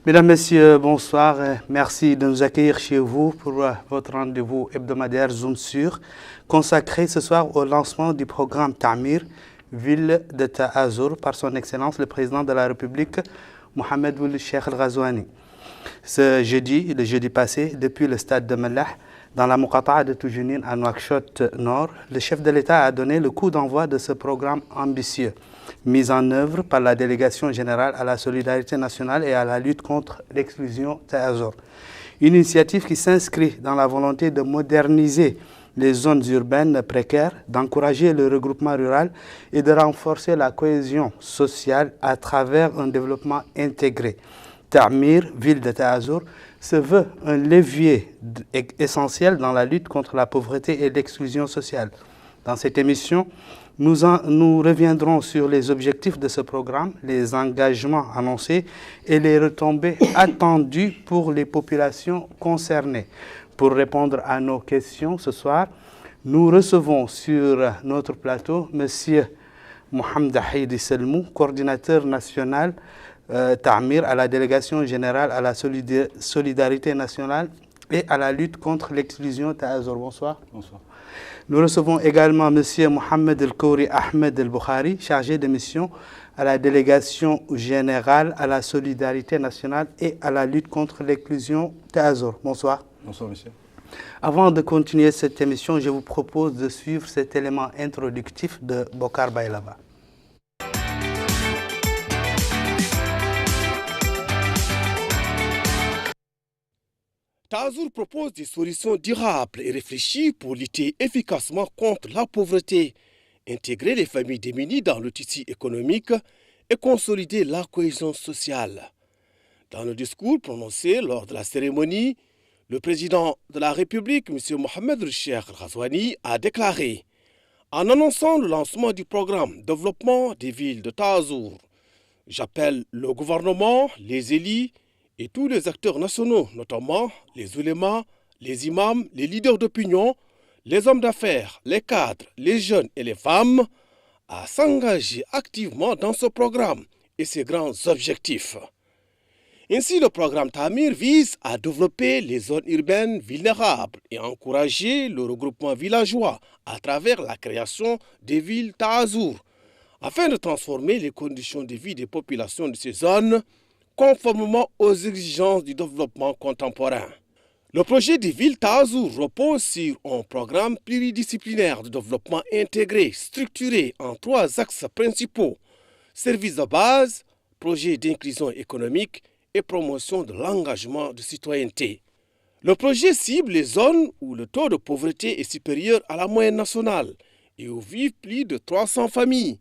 Mesdames, Messieurs, bonsoir. Merci de nous accueillir chez vous pour votre rendez-vous hebdomadaire Zoom sur, consacré ce soir au lancement du programme Ta'mir, ville de Ta'azour, par son Excellence le Président de la République, Mohamed Ould Cheikh El Ghazouani. Ce jeudi, le jeudi passé, depuis le stade de Mellah, dans la Muqata'a de Toujounin à Nouakchott Nord, le chef de l'État a donné le coup d'envoi de ce programme ambitieux, mis en œuvre par la Délégation générale à la solidarité nationale et à la lutte contre l'exclusion Ta'azour. Une initiative qui s'inscrit dans la volonté de moderniser les zones urbaines précaires, d'encourager le regroupement rural et de renforcer la cohésion sociale à travers un développement intégré. Ta'mir, ville de Ta'azour, se veut un levier essentiel dans la lutte contre la pauvreté et l'exclusion sociale. Dans cette émission, nous reviendrons sur les objectifs de ce programme, les engagements annoncés et les retombées attendues pour les populations concernées. Pour répondre à nos questions ce soir, nous recevons sur notre plateau M. Mohamed Haïdi Selmou, coordinateur national Ta'mir à la Délégation générale à la solidarité nationale et à la lutte contre l'exclusion Ta'azour. Bonsoir. Bonsoir. Nous recevons également M. Mohamed El Kouri Ahmed El Bukhari, chargé de mission à la Délégation générale à la solidarité nationale et à la lutte contre l'exclusion Ta'azour. Bonsoir. Bonsoir, monsieur. Avant de continuer cette émission, je vous propose de suivre cet élément introductif de Bokar Baylaba. Ta'azour propose des solutions durables et réfléchies pour lutter efficacement contre la pauvreté, intégrer les familles démunies dans le tissu économique et consolider la cohésion sociale. Dans le discours prononcé lors de la cérémonie, le président de la République, M. Mohamed Ould Cheikh El Ghazouani, a déclaré, en annonçant le lancement du programme Développement des villes de Ta'azour, « J'appelle le gouvernement, les élus et tous les acteurs nationaux, notamment les oulémas, les imams, les leaders d'opinion, les hommes d'affaires, les cadres, les jeunes et les femmes, à s'engager activement dans ce programme et ses grands objectifs. » Ainsi, le programme Ta'mir vise à développer les zones urbaines vulnérables et encourager le regroupement villageois à travers la création des villes Ta'azour, afin de transformer les conditions de vie des populations de ces zones conformément aux exigences du développement contemporain. Le projet des villes Ta'azour repose sur un programme pluridisciplinaire de développement intégré, structuré en 3 axes principaux: services de base, projet d'inclusion économique et promotion de l'engagement de citoyenneté. Le projet cible les zones où le taux de pauvreté est supérieur à la moyenne nationale et où vivent plus de 300 familles.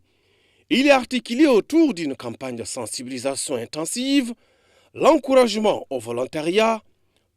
Il est articulé autour d'une campagne de sensibilisation intensive, l'encouragement au volontariat,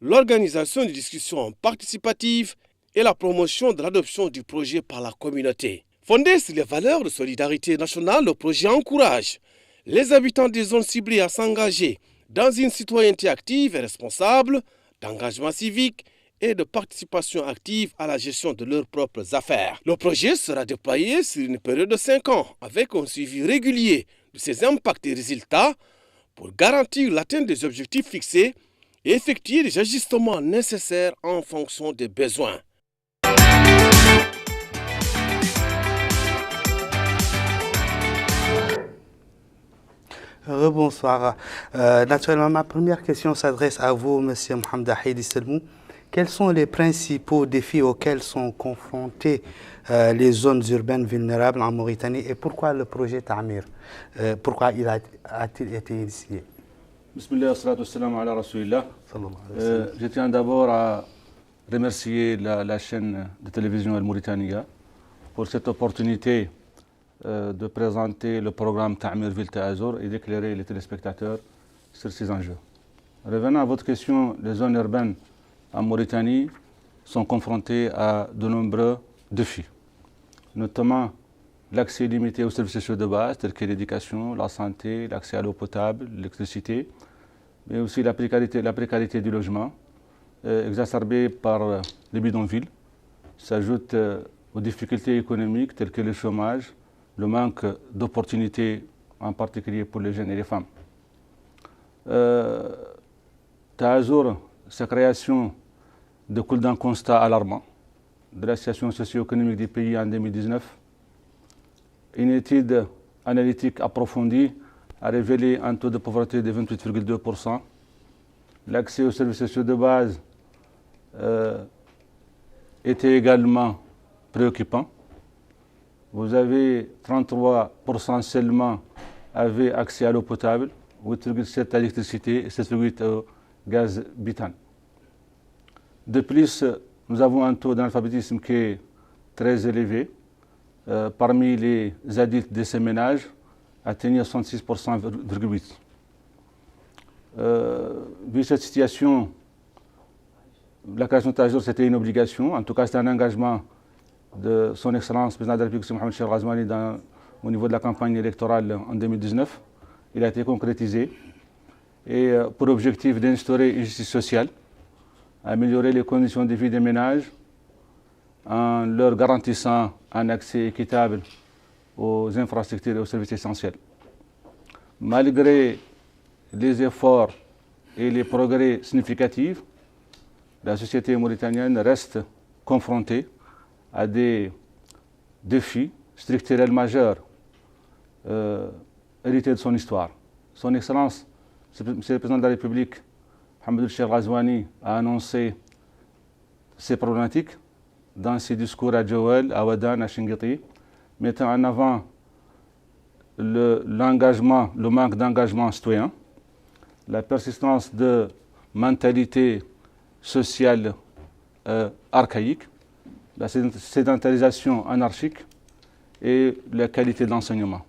l'organisation de discussions participatives et la promotion de l'adoption du projet par la communauté. Fondé sur les valeurs de solidarité nationale, le projet encourage les habitants des zones ciblées à s'engager dans une citoyenneté active et responsable, d'engagement civique et de participation active à la gestion de leurs propres affaires. Le projet sera déployé sur une période de 5 ans avec un suivi régulier de ses impacts et résultats pour garantir l'atteinte des objectifs fixés et effectuer les ajustements nécessaires en fonction des besoins. Bonsoir. Naturellement, ma première question s'adresse à vous, M. Mohamed Haïdi Selmou. Quels sont les principaux défis auxquels sont confrontées les zones urbaines vulnérables en Mauritanie et pourquoi le projet Ta'mir? Pourquoi a-t-il été initié? Bismillah, salatu wassalam ala rasulillah. Je tiens d'abord à remercier la chaîne de télévision Al Mauritania pour cette opportunité de présenter le programme Ta'mir Ville Ta'azour et d'éclairer les téléspectateurs sur ces enjeux. Revenant à votre question, les zones urbaines en Mauritanie sont confrontées à de nombreux défis, notamment l'accès limité aux services sociaux de base tels que l'éducation, la santé, l'accès à l'eau potable, l'électricité, mais aussi la précarité du logement, exacerbée par les bidonvilles, s'ajoute aux difficultés économiques telles que le chômage, le manque d'opportunités, en particulier pour les jeunes et les femmes. Taazour, sa création découle d'un constat alarmant de la situation socio-économique du pays en 2019. Une étude analytique approfondie a révélé un taux de pauvreté de 28,2%. L'accès aux services sociaux de base était également préoccupant. Vous avez 33% seulement avaient accès à l'eau potable, 8,7% à l'électricité et 7,8% au gaz butane. De plus, nous avons un taux d'analphabétisme qui est très élevé. Parmi les adultes de ces ménages, atteignant 66,8%. Vu cette situation, la création de Taazour, c'était une obligation. En tout cas, c'était un engagement de son Excellence, président de la République, Mohamed Cheikhel Ghazouani, au niveau de la campagne électorale en 2019. Il a été concrétisé. Et pour objectif d'instaurer une justice sociale, améliorer les conditions de vie des ménages, en leur garantissant un accès équitable aux infrastructures et aux services essentiels. Malgré les efforts et les progrès significatifs, la société mauritanienne reste confrontée à des défis structurels majeurs hérités de son histoire. Son Excellence, Monsieur le Président de la République, Mohamed Cheikhel Ghazouani, a annoncé ces problématiques dans ses discours à Djouel, à Ouadane, à Chinguitti, mettant en avant l'engagement, le manque d'engagement citoyen, la persistance de mentalité sociale archaïque, la sédentarisation anarchique et la qualité de l'enseignement.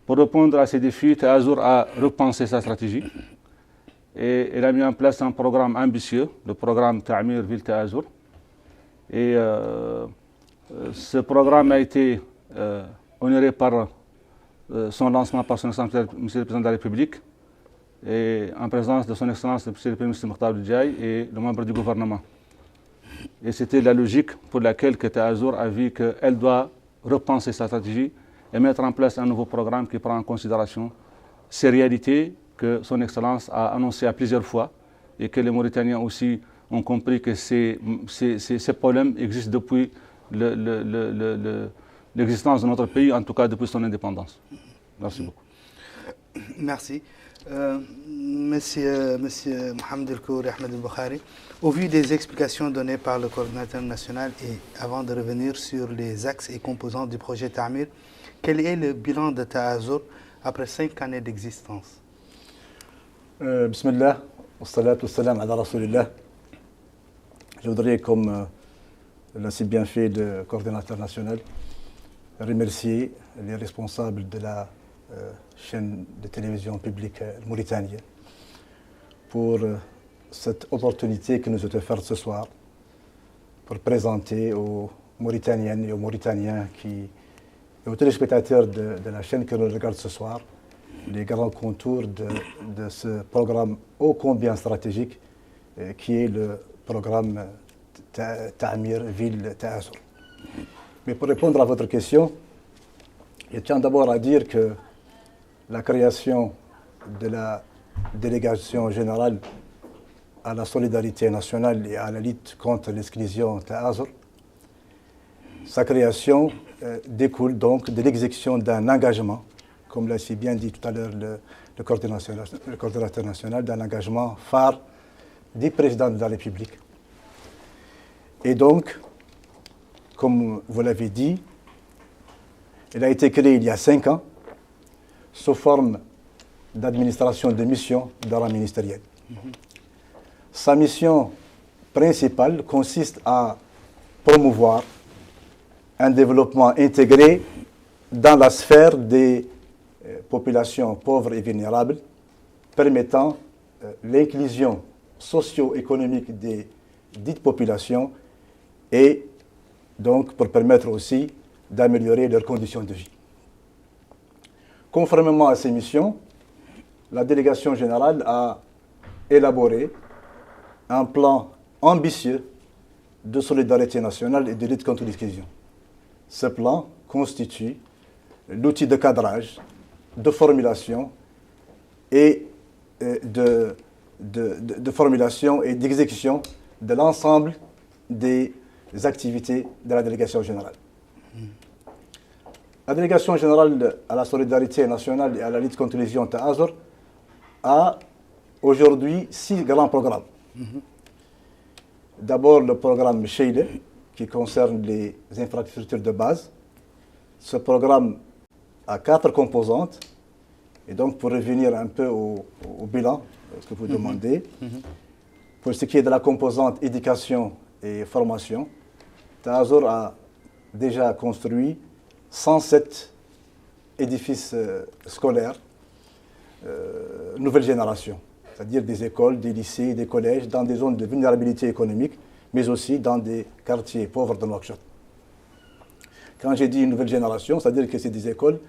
Pour répondre à ces défis, Taazour a repensé sa stratégie et elle a mis en place un programme ambitieux, le programme Ta'mir Ville Taazour. Et ce programme a été honoré par son lancement par son Excellence Monsieur le Président de la République et en présence de son Excellence Monsieur le Premier ministre Mokhtar Ould-Diaye et le membre du gouvernement. Et c'était la logique pour laquelle Taazour a vu qu'elle doit repenser sa stratégie et mettre en place un nouveau programme qui prend en considération ces réalités que son Excellence a annoncées à plusieurs fois et que les Mauritaniens aussi ont compris que ces problèmes existent depuis l'existence de notre pays, en tout cas depuis son indépendance. Merci beaucoup. Merci. Monsieur Mohamed El Kouri Ahmed El Boukhari, au vu des explications données par le coordinateur national et avant de revenir sur les axes et composants du projet Ta'mir, quel est le bilan de Taazour après 5 années d'existence? Bismillah, wassalatu wassalam ala rasulillah. Je voudrais, comme l'a si bien fait le coordinateur national, remercier les responsables de la chaîne de télévision publique mauritanienne pour cette opportunité que nous est offerte ce soir pour présenter aux Mauritaniennes et aux Mauritaniens et aux téléspectateurs de la chaîne que nous regardons ce soir les grands contours de ce programme ô combien stratégique qui est le programme Ta'mir Ville Taazour. Mais pour répondre à votre question, je tiens d'abord à dire que la création de la délégation générale à la solidarité nationale et à la lutte contre l'exclusion Taazour, sa création découle donc de l'exécution d'un engagement, comme l'a si bien dit tout à l'heure le coordinateur national, d'un engagement phare du président de la République. Et donc, comme vous l'avez dit, elle a été créée il y a 5 ans sous forme d'administration de mission de rang ministériel. Sa mission principale consiste à promouvoir un développement intégré dans la sphère des populations pauvres et vulnérables, permettant l'inclusion socio-économique des dites populations et donc pour permettre aussi d'améliorer leurs conditions de vie. Conformément à ces missions, la délégation générale a élaboré un plan ambitieux de solidarité nationale et de lutte contre l'exclusion. Ce plan constitue l'outil de cadrage, de formulation et de formulation et d'exécution de l'ensemble des activités de la délégation générale. La délégation générale à la solidarité nationale et à la lutte contre les violences Ta'azur a aujourd'hui 6 grands programmes. D'abord le programme Sheile, qui concerne les infrastructures de base. Ce programme a 4 composantes. Et donc, pour revenir un peu au bilan, ce que vous demandez, pour ce qui est de la composante éducation et formation, Ta'azur a déjà construit 107 édifices scolaires, nouvelle génération, c'est-à-dire des écoles, des lycées, des collèges, dans des zones de vulnérabilité économique, mais aussi dans des quartiers pauvres de Nouakchott. Quand j'ai dit une nouvelle génération, c'est-à-dire que c'est des écoles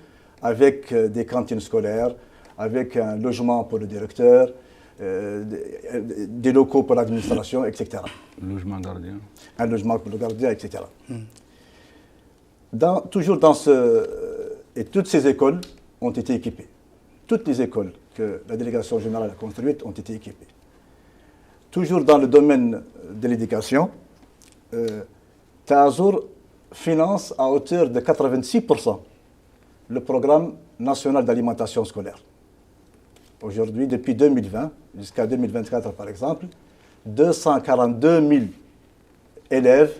avec des cantines scolaires, avec un logement pour le directeur, des locaux pour l'administration, etc. Logement gardien. Un logement pour le gardien, etc. Et toutes ces écoles ont été équipées. Toutes les écoles que la délégation générale a construites ont été équipées. Toujours dans le domaine de l'éducation, Ta'azur finance à hauteur de 86% le programme national d'alimentation scolaire. Aujourd'hui, depuis 2020 jusqu'à 2024 par exemple, 242 000 élèves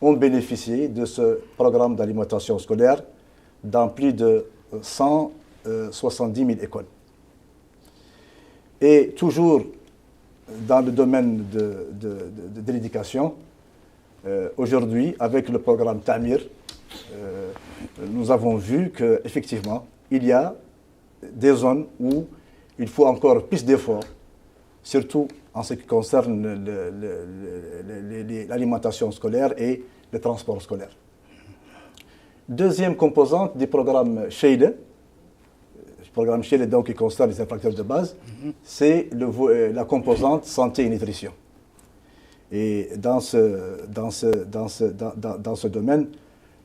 ont bénéficié de ce programme d'alimentation scolaire dans plus de 170 000 écoles. Et toujours dans le domaine de l'éducation, aujourd'hui, avec le programme Ta'mir, nous avons vu qu'effectivement, il y a des zones où il faut encore plus d'efforts, surtout en ce qui concerne l'alimentation scolaire et le transport scolaire. Deuxième composante du programme Sheile, le programme Sheile donc qui concerne les infrastructures de base, c'est la composante santé et nutrition. Et dans ce domaine,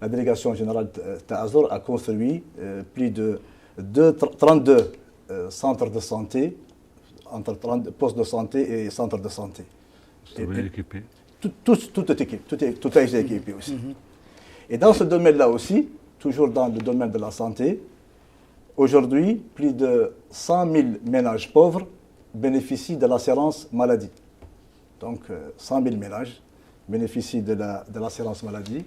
la délégation générale Ta'azur a construit plus de 32 centres de santé, entre 30 postes de santé et centres de santé. Tout est équipé. Tout est équipé, tout a été équipé aussi. Et dans ce domaine-là aussi, toujours dans le domaine de la santé, aujourd'hui, plus de 100 000 ménages pauvres bénéficient de l'assurance maladie. Donc, 100 000 ménages bénéficient de l'assurance maladie.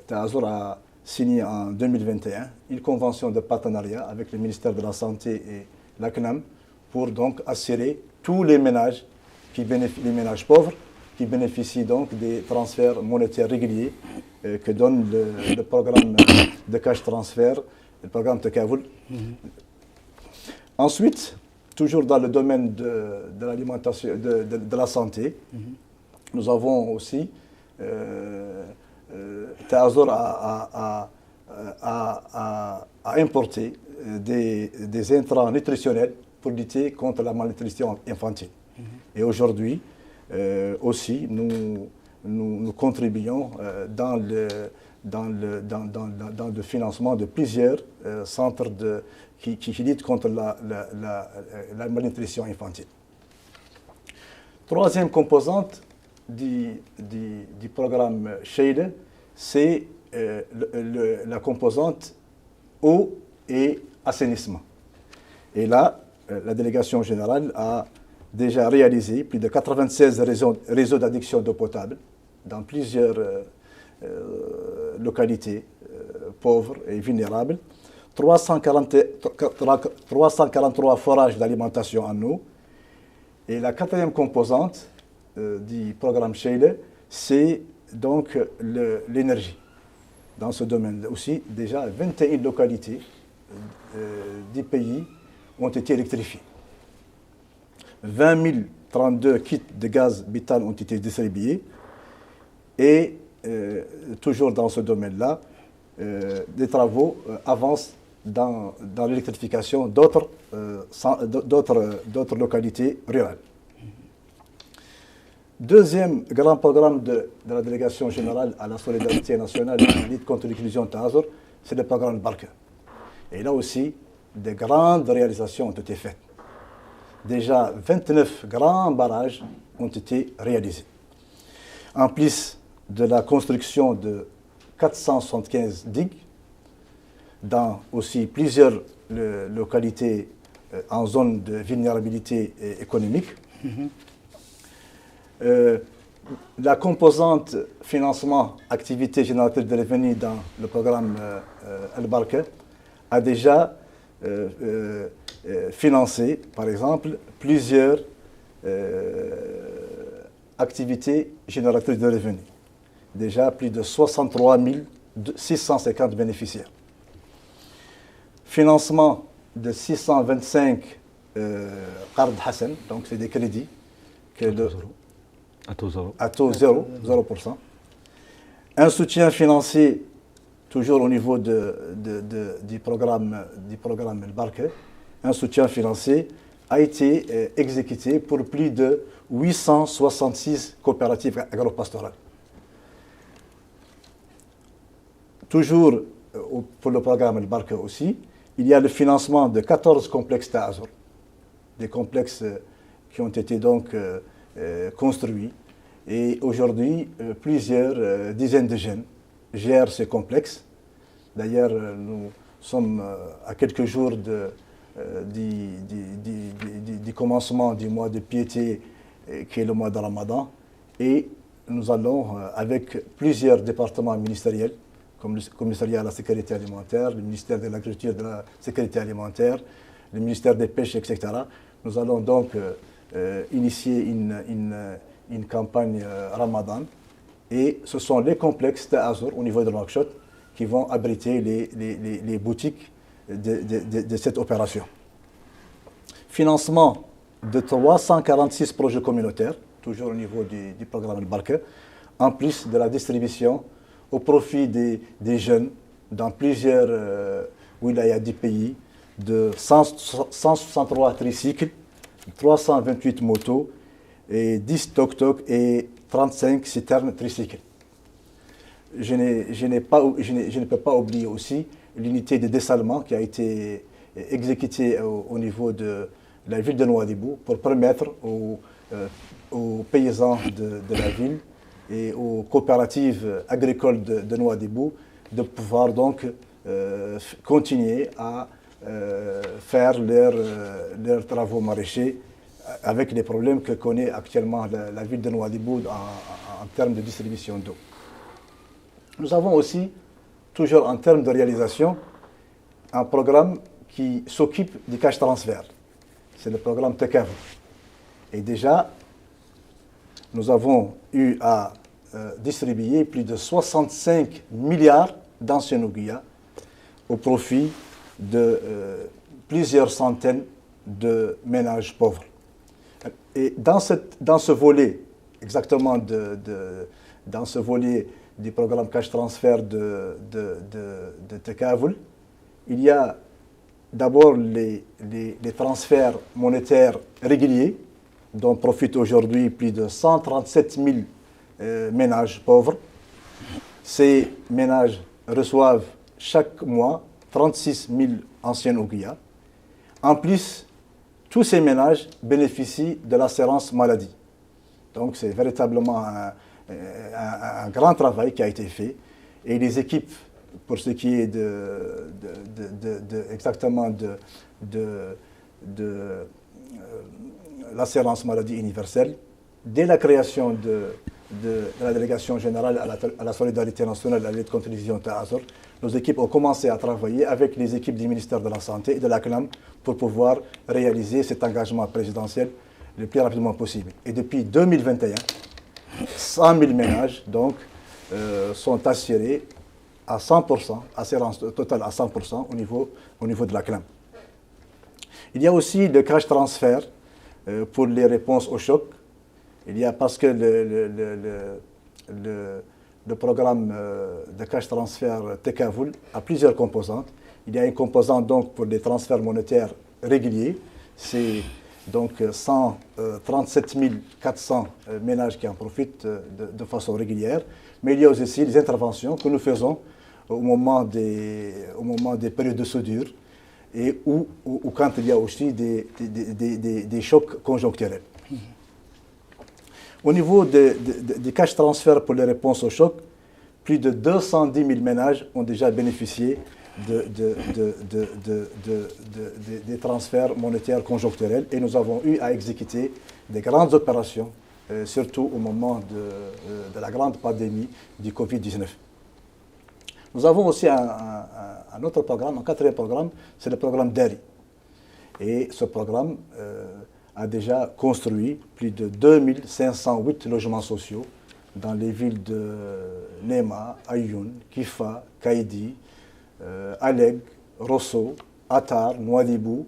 Ta'azur a signé en 2021 une convention de partenariat avec le ministère de la Santé et la CNAM pour donc assurer tous les ménages, les ménages pauvres qui bénéficient donc des transferts monétaires réguliers que donne le programme de cash transfert, le programme Takavoul. Ensuite, toujours dans le domaine de l'alimentation, de la santé, nous avons aussi Ta'azur a importé des intrants nutritionnels pour lutter contre la malnutrition infantile. Et aujourd'hui, aussi, nous contribuons dans le financement de plusieurs centres qui luttent contre la malnutrition infantile. Troisième composante du programme Sheile, c'est la composante eau et assainissement. Et là, la délégation générale a déjà réalisé plus de 96 réseaux d'adduction d'eau potable dans plusieurs localités pauvres et vulnérables, 343 forages d'alimentation en eau. Et la quatrième composante du programme Sheile, c'est donc l'énergie. Dans ce domaine aussi, déjà 21 localités du pays ont été électrifiées. 20 032 kits de gaz méthane ont été distribués. Et toujours dans ce domaine-là, des travaux avancent dans l'électrification d'autres localités rurales. Deuxième grand programme de la délégation générale à la solidarité nationale et à la lutte contre l'exclusion Ta'azur, c'est le programme Barka. Et là aussi, de grandes réalisations ont été faites. déjà 29 grands barrages ont été réalisés. En plus de la construction de 475 digues, dans aussi plusieurs localités en zone de vulnérabilité économique. La composante financement activité génératrice de revenus dans le programme Al-Barka a déjà financé, par exemple, plusieurs activités génératrices de revenus. Déjà plus de 63 650 bénéficiaires. Financement de 625 Qard Hassan, donc c'est des crédits à taux zéro, 0%. Un soutien financier, toujours au niveau du programme Al-Barka, un soutien financier a été exécuté pour plus de 866 coopératives agropastorales. Toujours pour le programme Al-Barka aussi, il y a le financement de 14 complexes Ta'azur, des complexes qui ont été donc construits. Et aujourd'hui, plusieurs dizaines de jeunes gèrent ces complexes. D'ailleurs, nous sommes à quelques jours du commencement du mois de piété, qui est le mois de Ramadan. Et nous allons, avec plusieurs départements ministériels, comme le commissariat à la sécurité alimentaire, le ministère de l'Agriculture et de la sécurité alimentaire, le ministère des Pêches, etc. Nous allons donc initier une campagne Ramadan. Et ce sont les complexes Ta'azur au niveau de Nouakchott qui vont abriter les boutiques de cette opération. Financement de 346 projets communautaires, toujours au niveau du programme Al-Barka, en plus de la distribution au profit des jeunes dans plusieurs wilayas du pays, de 163 tricycles, 328 motos, et 10 tok-tok et 35 citernes tricycles. Je ne peux pas oublier aussi l'unité de dessalement qui a été exécutée au niveau de la ville de Nouadhibou pour permettre aux paysans de la ville et aux coopératives agricoles de Nouadhibou de pouvoir donc continuer à faire leurs travaux maraîchers avec les problèmes que connaît actuellement la ville de Nouadhibou en termes de distribution d'eau. Nous avons aussi, toujours en termes de réalisation, un programme qui s'occupe du cash transfert. C'est le programme TECAV. Et déjà, nous avons eu à distribuer plus de 65 milliards d'anciens Ouguiya au profit de plusieurs centaines de ménages pauvres. Et dans ce volet, exactement dans ce volet du programme cash transfert de Tekavoul, il y a d'abord les transferts monétaires réguliers, dont profitent aujourd'hui plus de 137 000 ménages pauvres. Ces ménages reçoivent chaque mois 36 000 anciens Ouguiya. En plus, tous ces ménages bénéficient de l'assurance maladie. Donc c'est véritablement un grand travail qui a été fait. Et les équipes, pour ce qui est exactement de l'assurance maladie universelle, dès la création de la délégation générale à la solidarité nationale et à la lutte contre les visions Ta'azur, nos équipes ont commencé à travailler avec les équipes du ministère de la Santé et de la CNAM pour pouvoir réaliser cet engagement présidentiel le plus rapidement possible. Et depuis 2021, 100 000 ménages donc, sont assurés à 100%, assurance totale à 100% au niveau de la CNAM. Il y a aussi le cash transfert pour les réponses au choc. Il y a parce que le programme de cash transfert Tekavoul a plusieurs composantes. Il y a une composante donc pour les transferts monétaires réguliers. C'est donc 137 400 ménages qui en profitent de façon régulière. Mais il y a aussi les interventions que nous faisons au moment des périodes de soudure et ou quand il y a aussi des chocs conjoncturels. Au niveau des cash transferts pour les réponses aux chocs, plus de 210 000 ménages ont déjà bénéficié des transferts monétaires conjoncturels et nous avons eu à exécuter des grandes opérations, surtout au moment de la grande pandémie du Covid-19. Nous avons aussi un autre programme, un quatrième programme, c'est le programme DARI. Et ce programme a déjà construit plus de 2508 logements sociaux dans les villes de Nema, Ayoun, Kifa, Kaïdi, Aleg, Rosso, Attar, Nouadhibou,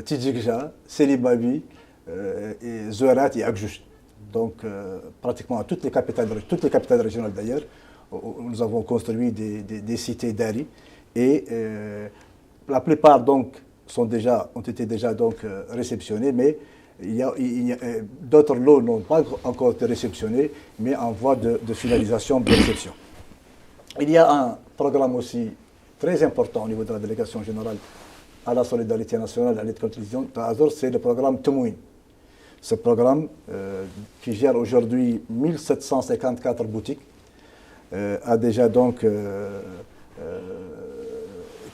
Tidjikja, Selibabi, Zouarat et Akjouch. Donc pratiquement toutes les capitales régionales d'ailleurs, nous avons construit des cités d'Ari et la plupart donc ont été déjà réceptionnés, mais d'autres lots n'ont pas encore été réceptionnés, mais en voie de finalisation de réception. Il y a un programme aussi très important au niveau de la délégation générale à la solidarité nationale, à l'aide contre l'utilisation d'Azur, c'est le programme Temouine. Ce programme, qui gère aujourd'hui 1754 boutiques, a déjà donc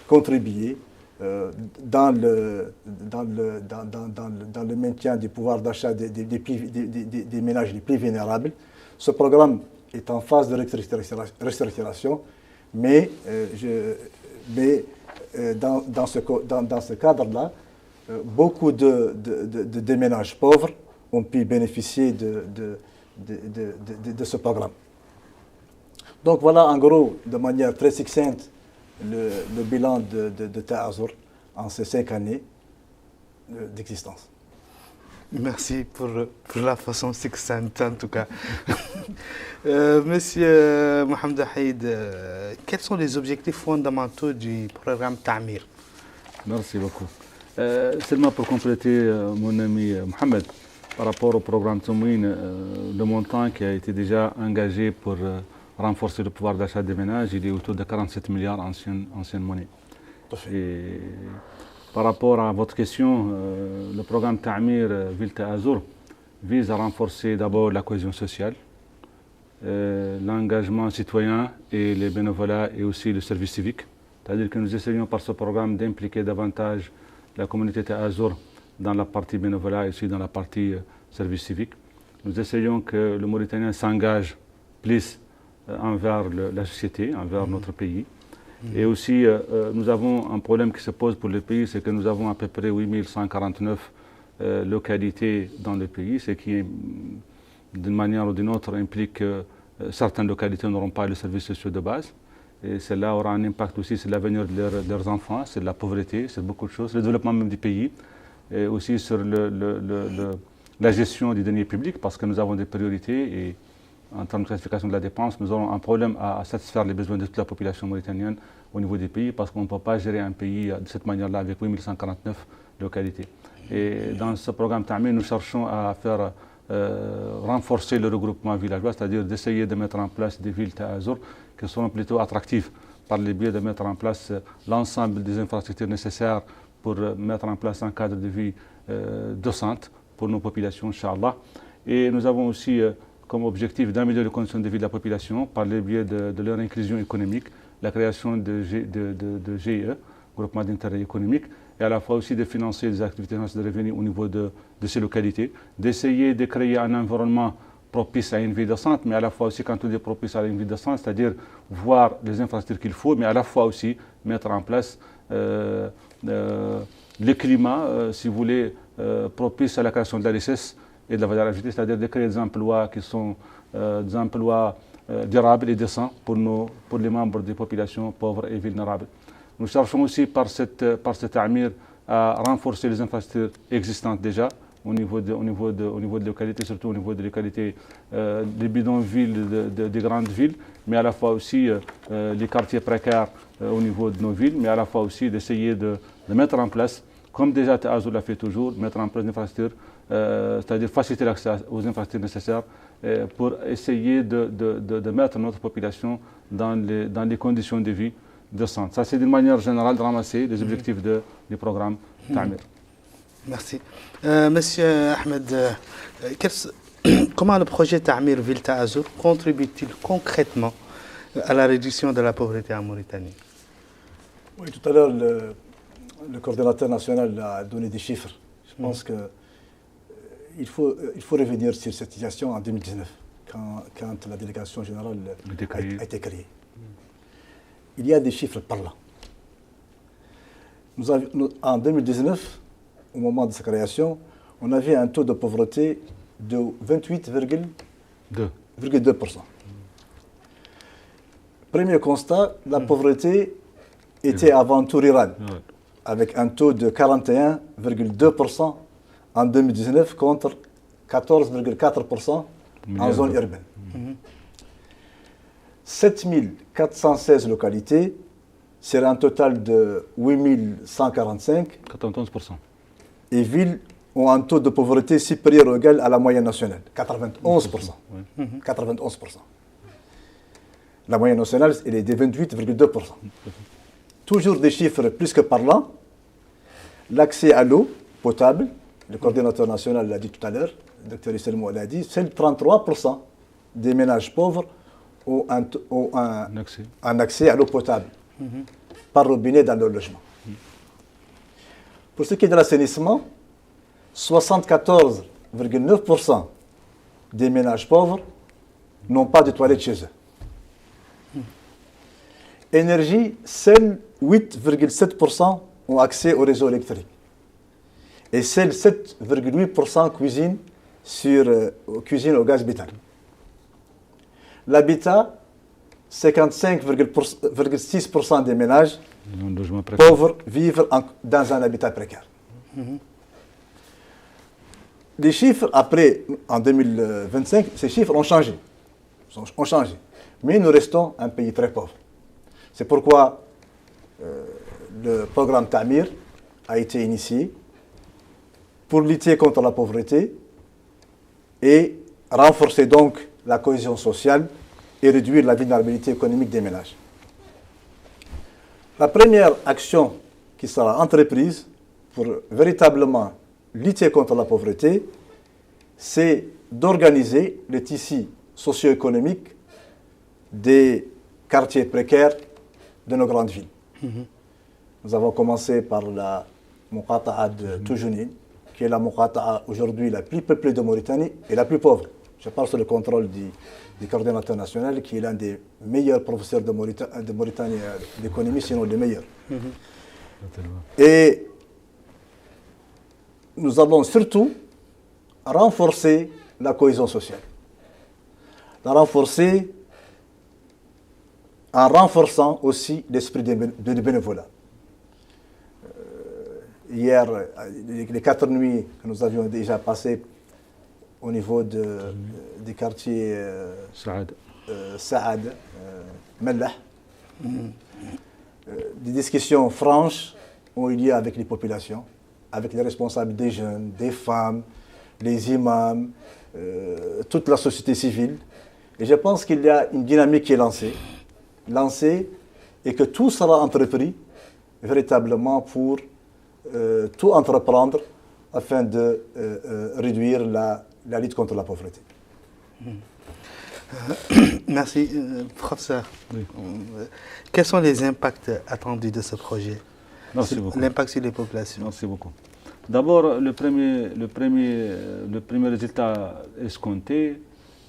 contribué dans le maintien du pouvoir d'achat des ménages les plus vulnérables. Ce programme est en phase de restructuration, mais dans ce cadre-là, beaucoup de ménages pauvres ont pu bénéficier de ce programme. Donc voilà en gros, de manière très succincte, le bilan de Ta'Azur en ces 5 années d'existence. Merci pour la façon succincte en tout cas. Monsieur Mohamed Haïd, quels sont les objectifs fondamentaux du programme Ta'mir? Merci beaucoup. Seulement pour compléter mon ami Mohamed, par rapport au programme Temouine, le montant qui a été déjà engagé pour renforcer le pouvoir d'achat des ménages, il est autour de 47 milliards ancienne monnaie. Et par rapport à votre question, le programme Ta'mir Ville Ta'Azur vise à renforcer d'abord la cohésion sociale, l'engagement citoyen et les bénévolats et aussi le service civique. C'est-à-dire que nous essayons par ce programme d'impliquer davantage la communauté Ta'Azur dans la partie bénévolat et aussi dans la partie service civique. Nous essayons que le Mauritanien s'engage plus envers la société, envers notre pays. Et aussi, nous avons un problème qui se pose pour le pays, c'est que nous avons à peu près 8149 localités dans le pays, ce qui, d'une manière ou d'une autre, implique que certaines localités n'auront pas les services sociaux de base. Et cela aura un impact aussi sur l'avenir de leurs enfants, sur la pauvreté, sur beaucoup de choses, le développement même du pays, et aussi sur la gestion des deniers publics, parce que nous avons des priorités et en termes de classification de la dépense, nous aurons un problème à satisfaire les besoins de toute la population mauritanienne au niveau des pays, parce qu'on ne peut pas gérer un pays de cette manière-là avec 8149 localités. Et dans ce programme Ta'mir, nous cherchons à faire renforcer le regroupement villageois, c'est-à-dire d'essayer de mettre en place des villes Ta'Azur qui seront plutôt attractives par le biais de mettre en place l'ensemble des infrastructures nécessaires pour mettre en place un cadre de vie décente pour nos populations, Inch'Allah. Et nous avons aussi comme objectif d'améliorer les conditions de vie de la population par le biais de leur inclusion économique, la création de GIE, groupement d'intérêt économique, et à la fois aussi de financer des activités de revenus au niveau de ces localités, d'essayer de créer un environnement propice à une vie décente, mais à la fois aussi, quand on dit propice à une vie décente, c'est-à-dire voir les infrastructures qu'il faut, mais à la fois aussi mettre en place le climat, si vous voulez, propice à la création de la richesse et de la valeur ajoutée, c'est-à-dire de créer des emplois qui sont des emplois durables et décents pour les membres des populations pauvres et vulnérables. Nous cherchons aussi par cette Ta'mir à renforcer les infrastructures existantes déjà au niveau de localités, surtout au niveau des localités des bidonvilles des grandes villes, mais à la fois aussi les quartiers précaires au niveau de nos villes, mais à la fois aussi d'essayer de mettre en place, comme déjà Ta'Azur l'a fait toujours, mettre en place des infrastructures c'est-à-dire faciliter l'accès aux infrastructures nécessaires pour essayer de mettre notre population dans les conditions de vie décentes. Ça, c'est d'une manière générale de ramasser les objectifs du programme Ta'mir. Merci. Monsieur Ahmed, comment le projet Ta'mir Ville Taazour contribue-t-il concrètement à la réduction de la pauvreté en Mauritanie? Oui, tout à l'heure, le coordinateur national a donné des chiffres. Je pense qu'il faut revenir sur cette situation en 2019, quand la délégation générale a été créée. Il y a des chiffres parlants. En 2019, au moment de sa création, on avait un taux de pauvreté de 28,2%. Premier constat, la pauvreté était avant tout rurale, avec un taux de 41,2% en 2019 contre 14,4% en zone urbaine. 7416 localités, c'est un total de 8145. 91%. Et villes ont un taux de pauvreté supérieur ou égal à la moyenne nationale, 91%. 91%. La moyenne nationale, elle est de 28,2%. Toujours des chiffres plus que parlants. L'accès à l'eau potable, le coordinateur national l'a dit tout à l'heure, le docteur Isselmo l'a dit, c'est 33% des ménages pauvres ont un accès à l'eau potable par robinet dans leur logement. Pour ce qui est de l'assainissement, 74,9% des ménages pauvres n'ont pas de toilettes chez eux. Énergie, seuls 8,7% ont accès au réseau électrique. Et seuls 7,8% cuisinent au gaz méthane. L'habitat, 55,6% des ménages pauvres vivent dans un habitat précaire. Les chiffres, après, en 2025, ces chiffres ont changé. Mais nous restons un pays très pauvre. C'est pourquoi le programme Ta'mir a été initié pour lutter contre la pauvreté et renforcer donc la cohésion sociale et réduire la vulnérabilité économique des ménages. La première action qui sera entreprise pour véritablement lutter contre la pauvreté, c'est d'organiser le tissu socio-économique des quartiers précaires de nos grandes villes. Nous avons commencé par la Muqata'a de Toujounine, qui est la Muqata'a aujourd'hui la plus peuplée de Mauritanie et la plus pauvre. Je parle sous le contrôle du coordinateur national, qui est l'un des meilleurs professeurs de Mauritanie d'économie, sinon le meilleur. Et nous allons surtout renforcer la cohésion sociale. La renforcer en renforçant aussi l'esprit de bénévolat. Hier, les 4 nuits que nous avions déjà passées au niveau des quartiers Saad, Mellah, des discussions franches ont eu lieu avec les populations, avec les responsables des jeunes, des femmes, les imams, toute la société civile. Et je pense qu'il y a une dynamique qui est lancée et que tout sera entrepris véritablement pour tout entreprendre afin de réduire la lutte contre la pauvreté. Merci, professeur. Oui. Quels sont les impacts attendus de ce projet? Merci beaucoup. L'impact sur les populations. Merci beaucoup. D'abord, le premier résultat escompté,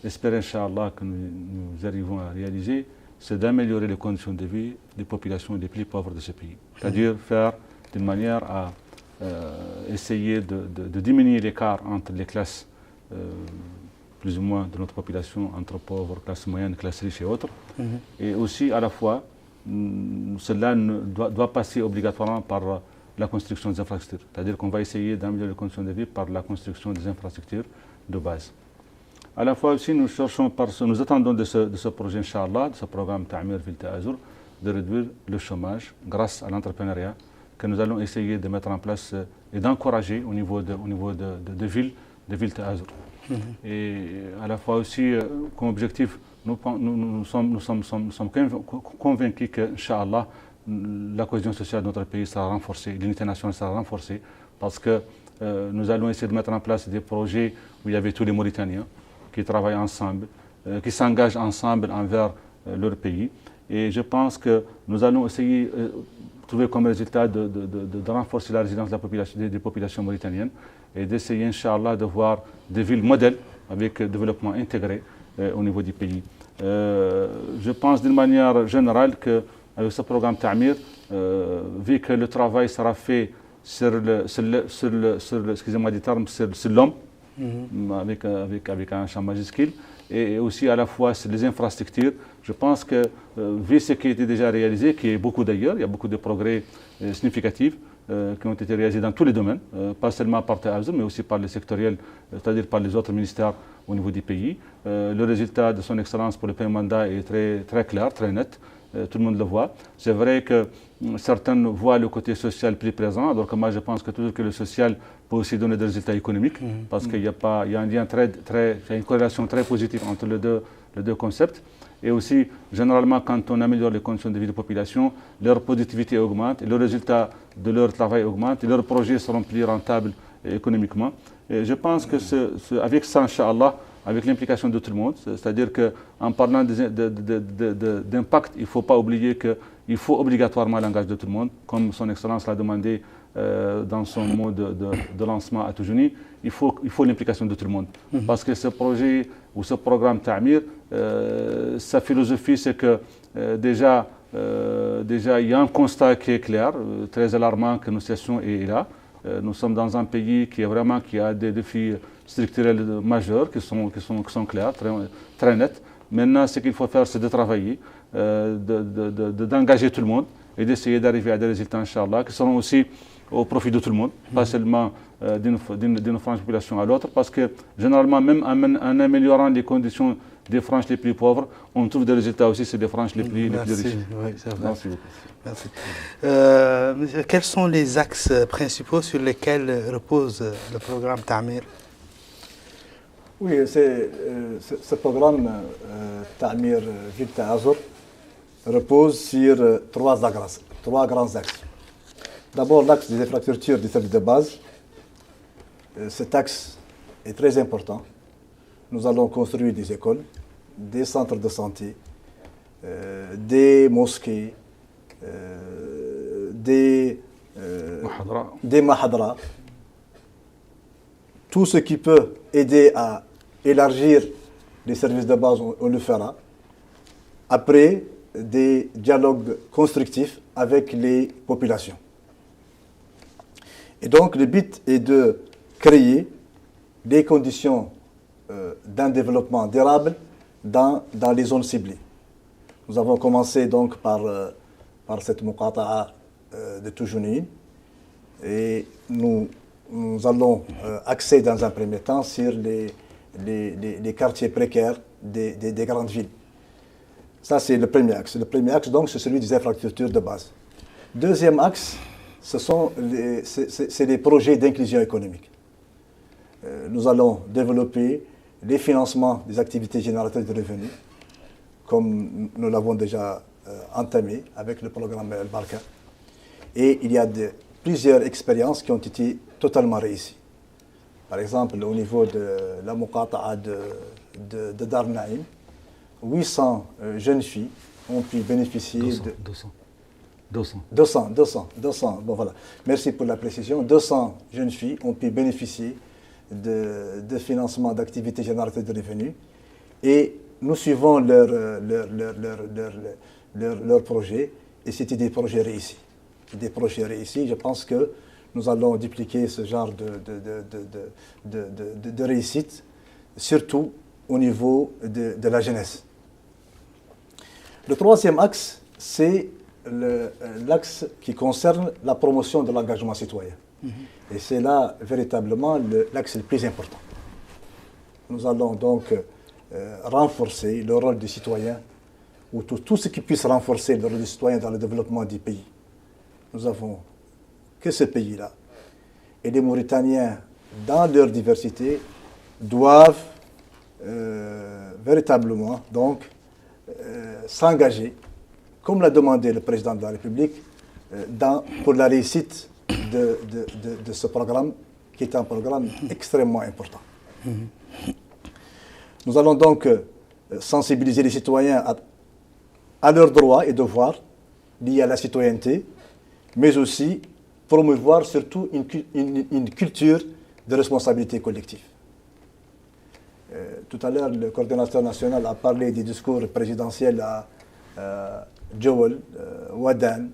j'espère, Inch'Allah, que nous arrivons à réaliser, c'est d'améliorer les conditions de vie des populations les plus pauvres de ce pays. C'est-à-dire faire d'une manière à essayer de diminuer l'écart entre les classes plus ou moins de notre population, entre pauvres, classe moyenne, classe riche et autres. Et aussi, à la fois, cela doit passer obligatoirement par la construction des infrastructures. C'est-à-dire qu'on va essayer d'améliorer les conditions de vie par la construction des infrastructures de base. À la fois aussi, nous attendons de ce projet, Inch'Allah, de ce programme Ta'mir Ville Taazour, de réduire le chômage grâce à l'entrepreneuriat que nous allons essayer de mettre en place et d'encourager au niveau de villes villes Ta'azour. Et à la fois aussi, comme objectif, nous sommes convaincus que, Inch'Allah, la cohésion sociale de notre pays sera renforcée, l'unité nationale sera renforcée, parce que nous allons essayer de mettre en place des projets où il y avait tous les Mauritaniens qui travaillent ensemble, qui s'engagent ensemble envers leur pays. Et je pense que nous allons essayer de trouver comme résultat de renforcer la résilience des populations mauritaniennes et d'essayer, Inch'Allah, de voir des villes modèles avec développement intégré au niveau du pays. Je pense d'une manière générale qu'avec ce programme Ta'mir, vu que le travail sera fait sur l'homme, avec un champ majuscule, et aussi à la fois sur les infrastructures, je pense que, vu ce qui a été déjà réalisé, qui est beaucoup d'ailleurs, il y a beaucoup de progrès significatifs qui ont été réalisés dans tous les domaines, pas seulement par Ta'azour, mais aussi par les sectoriels, c'est-à-dire par les autres ministères au niveau du pays. Le résultat de son excellence pour le premier mandat est très, très clair, très net. Tout le monde le voit. C'est vrai que certains voient le côté social plus présent, alors que moi je pense que toujours que le social peut aussi donner des résultats économiques, parce qu'il y a un lien une corrélation très positive entre les deux concepts. Et aussi, généralement, quand on améliore les conditions de vie de la population, leur productivité augmente, et le résultat de leur travail augmente, et leurs projets seront plus rentables économiquement. Et je pense que avec ça, Inch'Allah, avec l'implication de tout le monde, c'est-à-dire qu'en parlant d'impact, il ne faut pas oublier qu'il faut obligatoirement l'engagement de tout le monde, comme son Excellence l'a demandé dans son mot de lancement à Toujouni, il faut l'implication de tout le monde. Parce que ce projet ou ce programme Ta'mir, sa philosophie, c'est que déjà, il y a un constat qui est clair, très alarmant, que notre situation est là. Nous sommes dans un pays qui a des défis structurels majeurs qui sont clairs, très nets. Maintenant, ce qu'il faut faire, c'est de travailler, d'engager tout le monde et d'essayer d'arriver à des résultats, Inch'Allah, qui seront aussi au profit de tout le monde, pas seulement d'une frange population à l'autre, parce que généralement, même en améliorant les conditions des franges les plus pauvres, on trouve des résultats aussi sur des franges les plus riches. Oui, c'est vrai. Merci beaucoup. Merci. Quels sont les axes principaux sur lesquels repose le programme Ta'mir? Oui, ce programme Ta'mir Ville Ta'azour repose sur trois grands axes. D'abord, l'axe des infrastructures des services de base. Cet axe est très important. Nous allons construire des écoles, des centres de santé, des mosquées, des mahadras. Tout ce qui peut aider à élargir les services de base, on le fera. Après, des dialogues constructifs avec les populations. Et donc, le but est de créer des conditions d'un développement durable dans les zones ciblées. Nous avons commencé donc par cette muqata'a de Toujouni et nous allons axer dans un premier temps sur les quartiers précaires des grandes villes. Ça, c'est le premier axe. Le premier axe, donc, c'est celui des infrastructures de base. Deuxième axe, c'est les projets d'inclusion économique. Nous allons développer les financements des activités génératrices de revenus, comme nous l'avons déjà entamé avec le programme El Barka. Et il y a plusieurs expériences qui ont été totalement réussies. Par exemple, au niveau de la muqata'a de Dar Naïm, 800 jeunes filles ont pu bénéficier 200. Bon, voilà. Merci pour la précision. 200 jeunes filles ont pu bénéficier de financement d'activités génératrices de revenus et nous suivons leur projet et c'était des projets réussis. Je pense que nous allons dupliquer ce genre de réussite, surtout au niveau de la jeunesse. Le troisième axe, c'est l'axe qui concerne la promotion de l'engagement citoyen. Et c'est là véritablement l'axe le plus important. Nous allons donc renforcer le rôle du citoyen, ou tout ce qui puisse renforcer le rôle du citoyen dans le développement du pays. Nous avons que ce pays-là. Et les Mauritaniens, dans leur diversité, doivent véritablement donc s'engager, comme l'a demandé le président de la République, pour la réussite de ce programme, qui est un programme extrêmement important. Nous allons donc sensibiliser les citoyens à leurs droits et devoirs liés à la citoyenneté, mais aussi promouvoir surtout une culture de responsabilité collective. Tout à l'heure, le coordonnateur national a parlé des discours présidentiels à Jowel, Wadan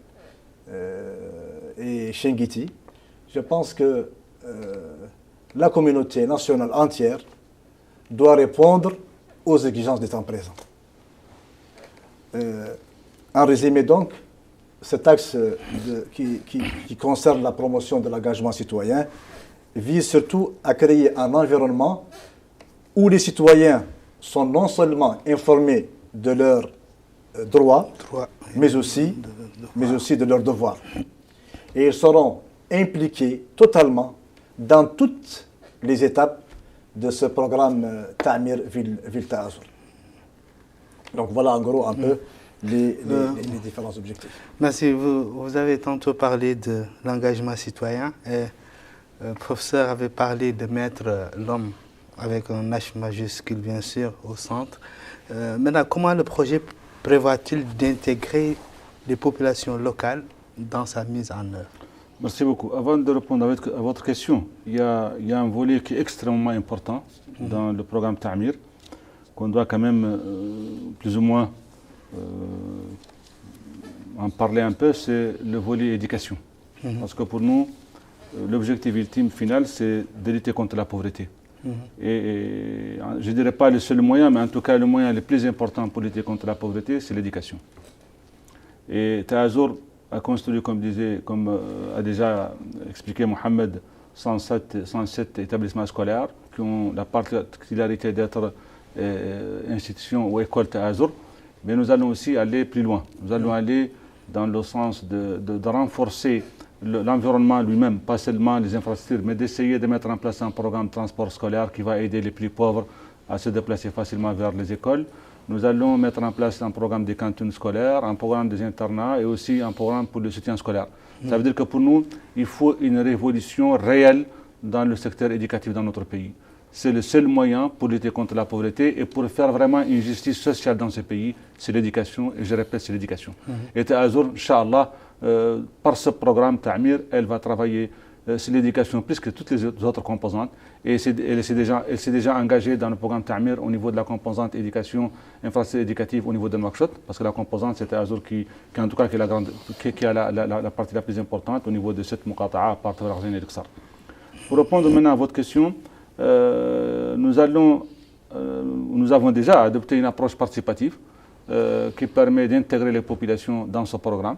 et Shengiti. Je pense que la communauté nationale entière doit répondre aux exigences des temps présents. En résumé donc, cet axe qui concerne la promotion de l'engagement citoyen vise surtout à créer un environnement où les citoyens sont non seulement informés de leurs droits, mais aussi de leurs devoirs. Et ils seront impliqués totalement dans toutes les étapes de ce programme Ta'mir Ville Ta'azour. Donc voilà en gros un peu les différents objectifs. Merci. Vous avez tantôt parlé de l'engagement citoyen et le professeur avait parlé de mettre l'homme avec un H majuscule bien sûr au centre. Maintenant, comment le projet prévoit-il d'intégrer les populations locales dans sa mise en œuvre? Merci beaucoup. Avant de répondre à votre question, il y a un volet qui est extrêmement important dans le programme Ta'mir, qu'on doit quand même plus ou moins en parler un peu, c'est le volet éducation. Parce que pour nous, l'objectif ultime final, c'est de lutter contre la pauvreté. Et je ne dirais pas le seul moyen, mais en tout cas le moyen le plus important pour lutter contre la pauvreté, c'est l'éducation. Et Ta'azour a construit, comme a déjà expliqué Mohamed, 107 établissements scolaires qui ont la particularité d'être institutions ou écoles Ta'azour. Mais nous allons aussi aller plus loin. Nous allons aller dans le sens de renforcer l'environnement lui-même, pas seulement les infrastructures, mais d'essayer de mettre en place un programme de transport scolaire qui va aider les plus pauvres à se déplacer facilement vers les écoles. Nous allons mettre en place un programme de cantines scolaires, un programme des internats et aussi un programme pour le soutien scolaire. Ça veut dire que pour nous, il faut une révolution réelle dans le secteur éducatif dans notre pays. C'est le seul moyen pour lutter contre la pauvreté et pour faire vraiment une justice sociale dans ce pays, c'est l'éducation, et je répète, c'est l'éducation. Et Ta'azour, Inch'Allah, par ce programme Ta'mir, elle va travailler sur l'éducation plus que toutes les autres composantes. Et elle s'est déjà engagée dans le programme Ta'mir au niveau de la composante éducation, infrastructure éducative au niveau de Nouakchott, parce que la composante, c'est Ta'azour qui a la partie la plus importante au niveau de cette muqata'a par Tawarazine et Luxar. Pour répondre maintenant à votre question, nous avons déjà adopté une approche participative qui permet d'intégrer les populations dans ce programme.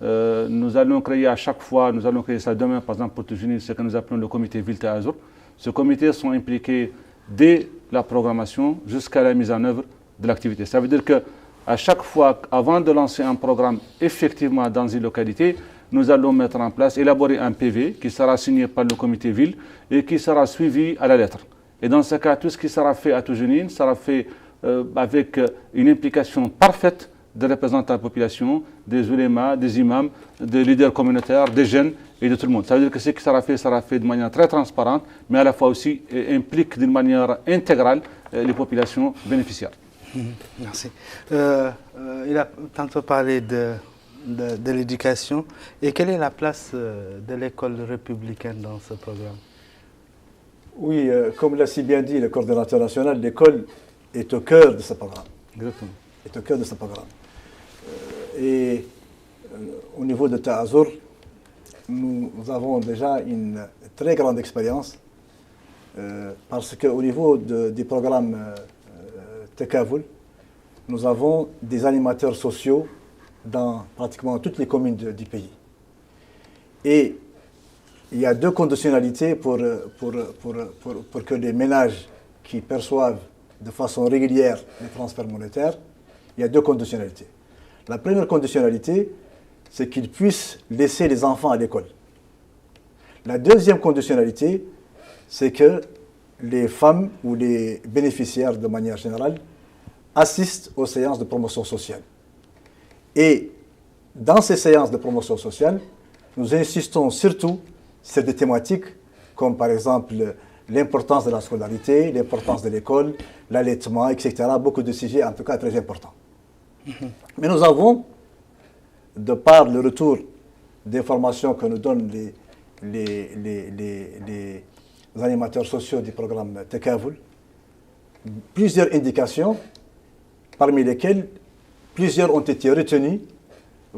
Nous allons créer à chaque fois, nous allons créer ça demain, par exemple, pour Toujini, ce que nous appelons le comité Ville Ta'azour. Ce comité sont impliqués dès la programmation jusqu'à la mise en œuvre de l'activité. Ça veut dire qu'à chaque fois, avant de lancer un programme effectivement dans une localité, nous allons mettre en place, élaborer un PV qui sera signé par le comité ville et qui sera suivi à la lettre. Et dans ce cas, tout ce qui sera fait à Toujini sera fait avec une implication parfaite des représentants de la population, des ulémas, des imams, des leaders communautaires, des jeunes et de tout le monde. Ça veut dire que ce qui sera fait de manière très transparente, mais à la fois aussi implique d'une manière intégrale les populations bénéficiaires. Merci. Il a tantôt parlé de l'éducation. Et quelle est la place de l'école républicaine dans ce programme? Oui, comme l'a si bien dit le coordonnateur national, l'école est au cœur de ce programme. Exactement. Est au cœur de ce programme. Au niveau de Ta'azour, nous avons déjà une très grande expérience parce qu'au niveau du programme Tekavoul, nous avons des animateurs sociaux dans pratiquement toutes les communes du pays. Et il y a deux conditionnalités pour que les ménages qui perçoivent de façon régulière les transferts monétaires. Il y a deux conditionnalités. La première conditionnalité, c'est qu'ils puissent laisser les enfants à l'école. La deuxième conditionnalité, c'est que les femmes ou les bénéficiaires de manière générale assistent aux séances de promotion sociale. Et dans ces séances de promotion sociale, nous insistons surtout sur des thématiques comme par exemple l'importance de la scolarité, l'importance de l'école, l'allaitement, etc. Beaucoup de sujets en tout cas très importants. Mais nous avons, de par le retour d'informations que nous donnent les animateurs sociaux du programme Tekavul, plusieurs indications, parmi lesquelles plusieurs ont été retenues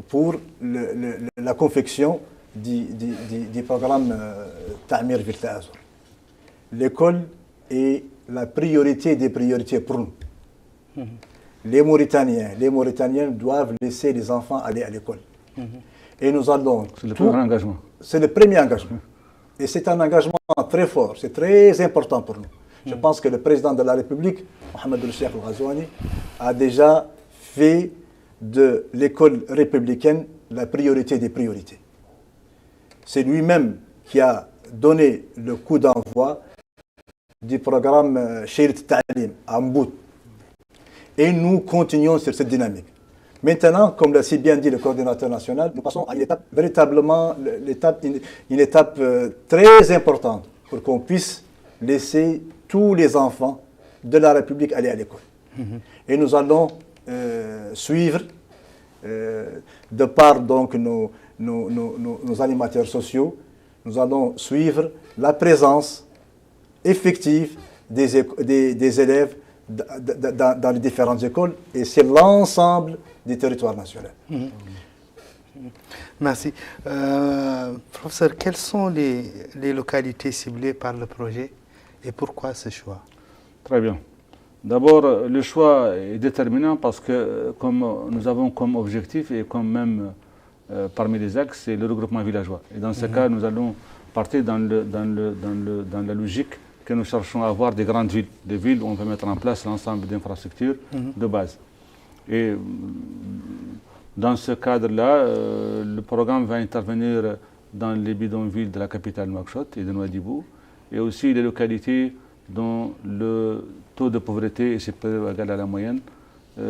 pour la confection du programme Ta'mir Ville Ta'azour. L'école est la priorité des priorités pour nous. Les Mauritaniens doivent laisser les enfants aller à l'école. Et nous allons... C'est le premier engagement. C'est le premier engagement. Et c'est un engagement très fort, c'est très important pour nous. Je pense que le président de la République, Mohamed El-Cheikh Al-Ghazouani, a déjà fait de l'école républicaine la priorité des priorités. C'est lui-même qui a donné le coup d'envoi du programme Sheirit Ta'alim à Mbout. Et nous continuons sur cette dynamique. Maintenant, comme l'a si bien dit le coordinateur national, nous passons à une étape, véritablement une étape très importante pour qu'on puisse laisser tous les enfants de la République aller à l'école. Et nous allons suivre, de par donc nos animateurs sociaux, nous allons suivre la présence effective des élèves dans les différentes écoles, et c'est l'ensemble du territoire national. Merci. Professeur, quelles sont les localités ciblées par le projet et pourquoi ce choix? Très bien. D'abord, le choix est déterminant parce que comme nous avons comme objectif et comme même parmi les axes, c'est le regroupement villageois. Et dans ce cas, nous allons partir dans la logique que nous cherchons à avoir des grandes villes, des villes où on peut mettre en place l'ensemble d'infrastructures de base. Et dans ce cadre-là, le programme va intervenir dans les bidonvilles de la capitale Nouakchott et de Nouadhibou, et aussi les localités dont le taux de pauvreté est supérieur ou égal à la moyenne.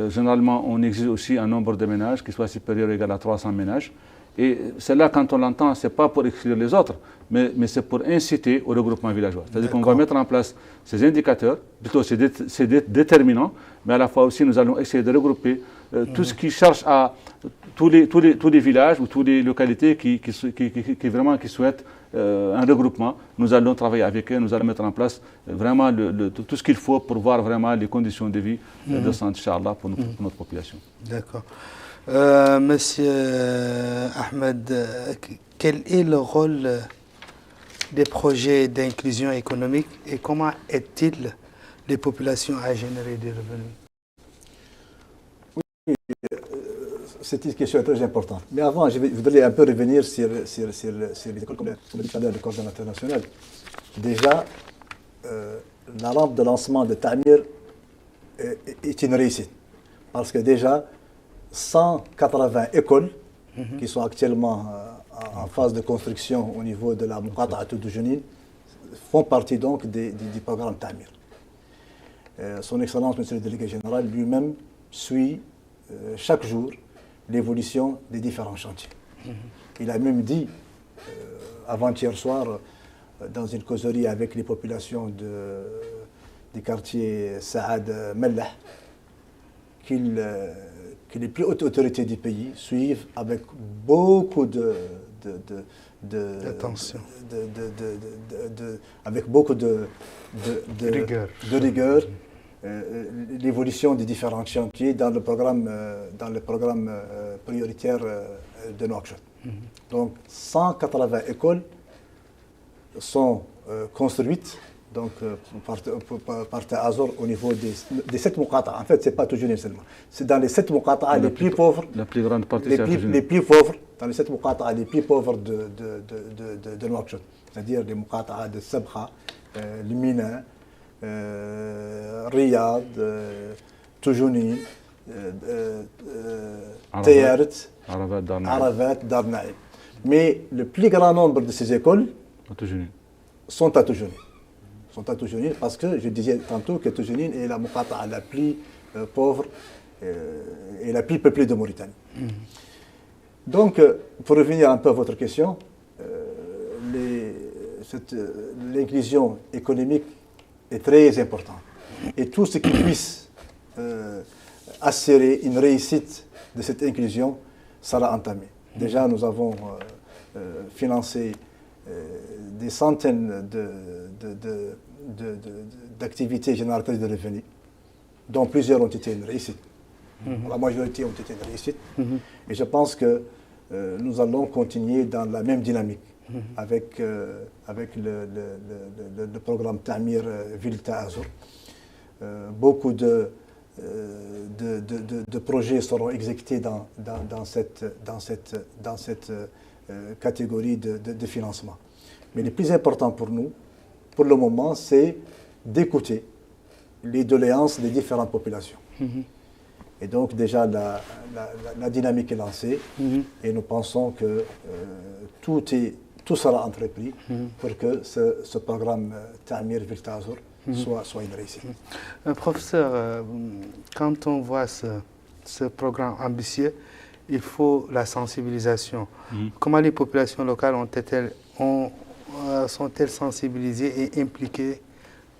Généralement, on exige aussi un nombre de ménages qui soit supérieur ou égal à 300 ménages. Et cela, quand on l'entend, ce n'est pas pour exclure les autres, mais c'est pour inciter au regroupement villageois. C'est-à-dire qu'on va mettre en place ces indicateurs, plutôt c'est déterminant, mais à la fois aussi nous allons essayer de regrouper tout ce qui cherche à tous les villages ou toutes les localités qui souhaitent un regroupement. Nous allons travailler avec eux, nous allons mettre en place vraiment tout ce qu'il faut pour voir vraiment les conditions de vie décentes, Inch'Allah, pour notre population. D'accord. Monsieur Ahmed, quel est le rôle des projets d'inclusion économique et comment aident-ils les populations à générer des revenus? Oui, c'est une question très importante. Mais avant, je voudrais un peu revenir sur les écoles, comme le dit tout à l'heure le coordonnateur national. Déjà, la rampe de lancement de Ta'mir est une réussite. Parce que déjà, 180 écoles qui sont actuellement en phase de construction au niveau de la Muqata'at de Jenin font partie donc du programme Ta'mir. Son Excellence, Monsieur le Délégué Général, lui-même suit chaque jour l'évolution des différents chantiers. Il a même dit, avant-hier soir, dans une causerie avec les populations du quartier Saad Mellah, que les plus hautes autorités du pays suivent avec beaucoup d'attention, avec beaucoup de rigueur, l'évolution des différents chantiers dans le programme prioritaire de Nouakchott. Donc 180 écoles sont construites donc par Ta'azour au niveau des 7 Muqata'a. En fait, ce n'est pas toujours seulement. C'est dans les 7 Muqata'a les plus pauvres. La plus grande partie, les plus pauvres, dans les 7 Muqata'a les plus pauvres de Nouakchott. C'est-à-dire les Muqata'a de Sabha, Limina, Riyad, Toujouni, Tayaret, Aravat, Darnaï. Mais le plus grand nombre de ces écoles sont à Toujouni. sont à Toujounin, parce que je disais tantôt que Toujounin est la Muqata'a la plus pauvre et la plus peuplée de Mauritanie. Donc, pour revenir un peu à votre question, l'inclusion économique est très importante. Et tout ce qui puisse assurer une réussite de cette inclusion sera entamé. Déjà, nous avons financé des centaines d'activités génératrices de revenus, dont plusieurs ont été une réussite. La majorité ont été une réussite. Et je pense que nous allons continuer dans la même dynamique avec le programme Ta'mir Ville Ta'azour. Beaucoup de projets seront exécutés dans cette catégorie de financement. Mais le plus important pour nous, pour le moment, c'est d'écouter les doléances des différentes populations. Et donc déjà, la dynamique est lancée et nous pensons que tout sera entrepris pour que ce programme Ta'mir Ville Ta'azour soit une réussite. Professeur, quand on voit ce programme ambitieux, il faut la sensibilisation. Comment les populations locales sont-elles sensibilisées et impliquées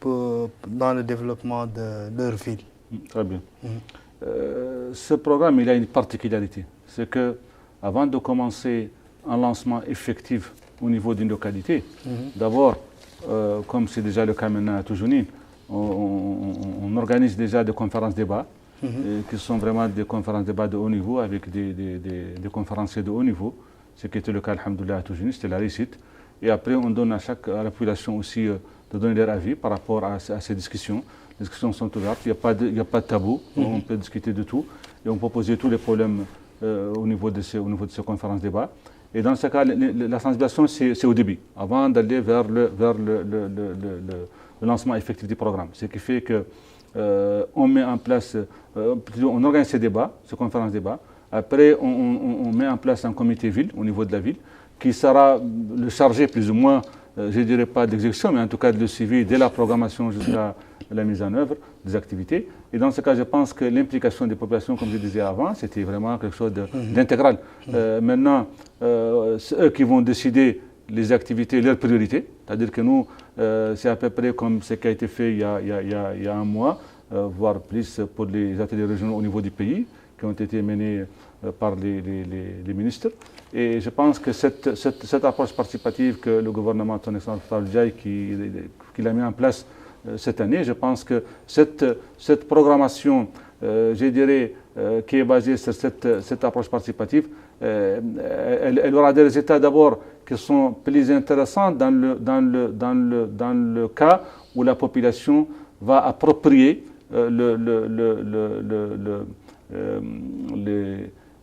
dans le développement de leur ville? Très bien. Ce programme, il a une particularité. C'est que avant de commencer un lancement effectif au niveau d'une localité, d'abord, comme c'est déjà le cas maintenant à Toujounin, on organise déjà des conférences débats qui sont vraiment des conférences débats de haut niveau avec des conférenciers de haut niveau, ce qui était le cas, alhamdoulilah, à Toujounin, c'était la réussite. Et après, on donne à la population aussi de donner leur avis par rapport à ces discussions. Les discussions sont ouvertes, il n'y a pas de tabou, on peut discuter de tout et on peut poser tous les problèmes au niveau de ces conférences débats. Et dans ce cas, la sensibilisation, c'est au début, avant d'aller vers le lancement effectif du programme. Ce qui fait qu'on met en place, on organise ces débats, ces conférences débats. Après, on met en place un comité ville au niveau de la ville qui sera le chargé plus ou moins, je ne dirais pas d'exécution, mais en tout cas de le suivi dès la programmation jusqu'à la mise en œuvre des activités. Et dans ce cas, je pense que l'implication des populations, comme je disais avant, c'était vraiment quelque chose d'intégral. Maintenant, c'est eux qui vont décider les activités, leurs priorités. C'est-à-dire que nous, c'est à peu près comme ce qui a été fait il y a un mois, voire plus pour les ateliers régionaux au niveau du pays, qui ont été menés par les ministres. Et je pense que cette approche participative que le gouvernement, son excellence qu'il a mis en place cette année, je pense que cette programmation, je dirais, qui est basée sur cette approche participative, elle aura des résultats d'abord qui sont plus intéressants dans le cas où la population va approprier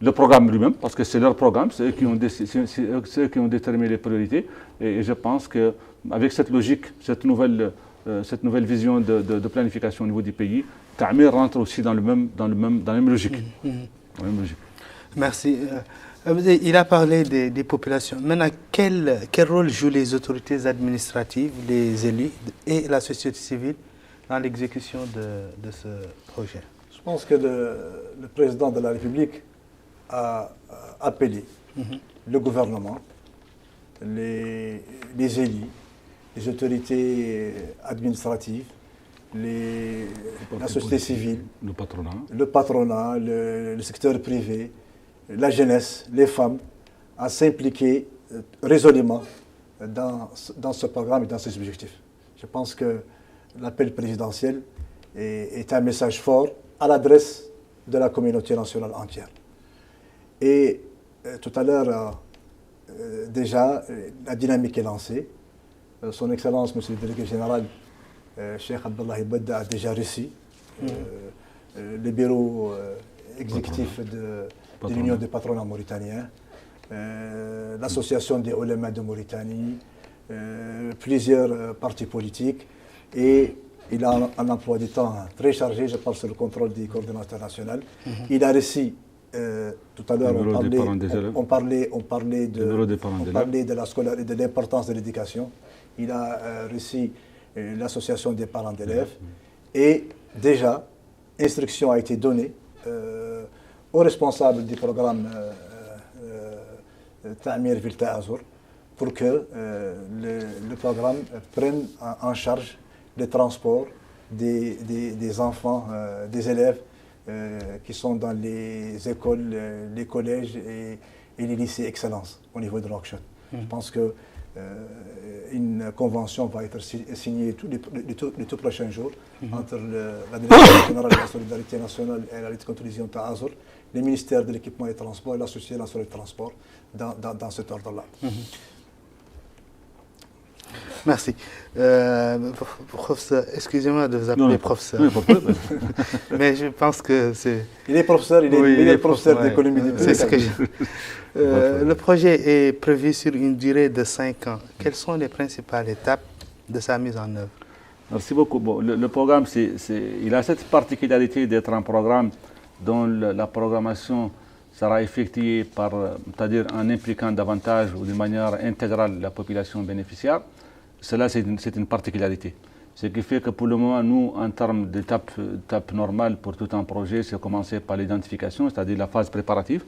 le programme lui-même, parce que c'est leur programme, c'est eux qui ont déterminé les priorités. Et je pense qu'avec cette logique, cette nouvelle vision de planification au niveau du pays, Ta'mir rentre aussi dans la même logique. Merci. Il a parlé des populations. Maintenant, quel rôle jouent les autorités administratives, les élus et la société civile dans l'exécution de ce projet? Je pense que le président de la République a appelé le gouvernement, les élus, les autorités administratives, la société civile, le patronat, le secteur privé, la jeunesse, les femmes, à s'impliquer résolument dans ce programme et dans ces objectifs. Je pense que l'appel présidentiel est un message fort à l'adresse de la communauté nationale entière. Et tout à l'heure, déjà, la dynamique est lancée. Son Excellence, Monsieur le Délégué Général, Cheikh Abdallah Ibadda, a déjà reçu le bureau exécutif de l'Union des patronats mauritaniens, l'Association des oulémas de Mauritanie, plusieurs partis politiques, et il a un emploi du temps très chargé, je parle sur le contrôle du coordonnateur national. Il a reçu, tout à l'heure, on parlait de l'importance de l'éducation. Il a reçu l'association des parents d'élèves. Et déjà, instruction a été donnée aux responsables du programme Ta'mir Ville Ta'azour pour que le programme prenne en charge le transport des enfants, des élèves qui sont dans les écoles, les collèges et les lycées Excellence au niveau de Nouakchott. Je pense qu'une convention va être signée les tout prochains jours entre la Direction générale de la solidarité nationale et la lutte contre l'usine Ta'azour, les ministères de l'équipement et des transports et la Société nationale des transports dans cet ordre-là. Merci. Professeur, excusez-moi de vous appeler professeur. Oui, mais je pense que c'est... Il est professeur, il est professeur d'économie du C'est ce que le projet est prévu sur une durée de 5 ans. Quelles sont les principales étapes de sa mise en œuvre? Merci beaucoup. Bon, le programme, il a cette particularité d'être un programme dont la programmation sera effectuée c'est-à-dire en impliquant davantage ou d'une manière intégrale la population bénéficiaire. Cela, c'est une particularité. Ce qui fait que pour le moment, nous, en termes d'étape normale pour tout un projet, c'est commencer par l'identification, c'est-à-dire la phase préparative.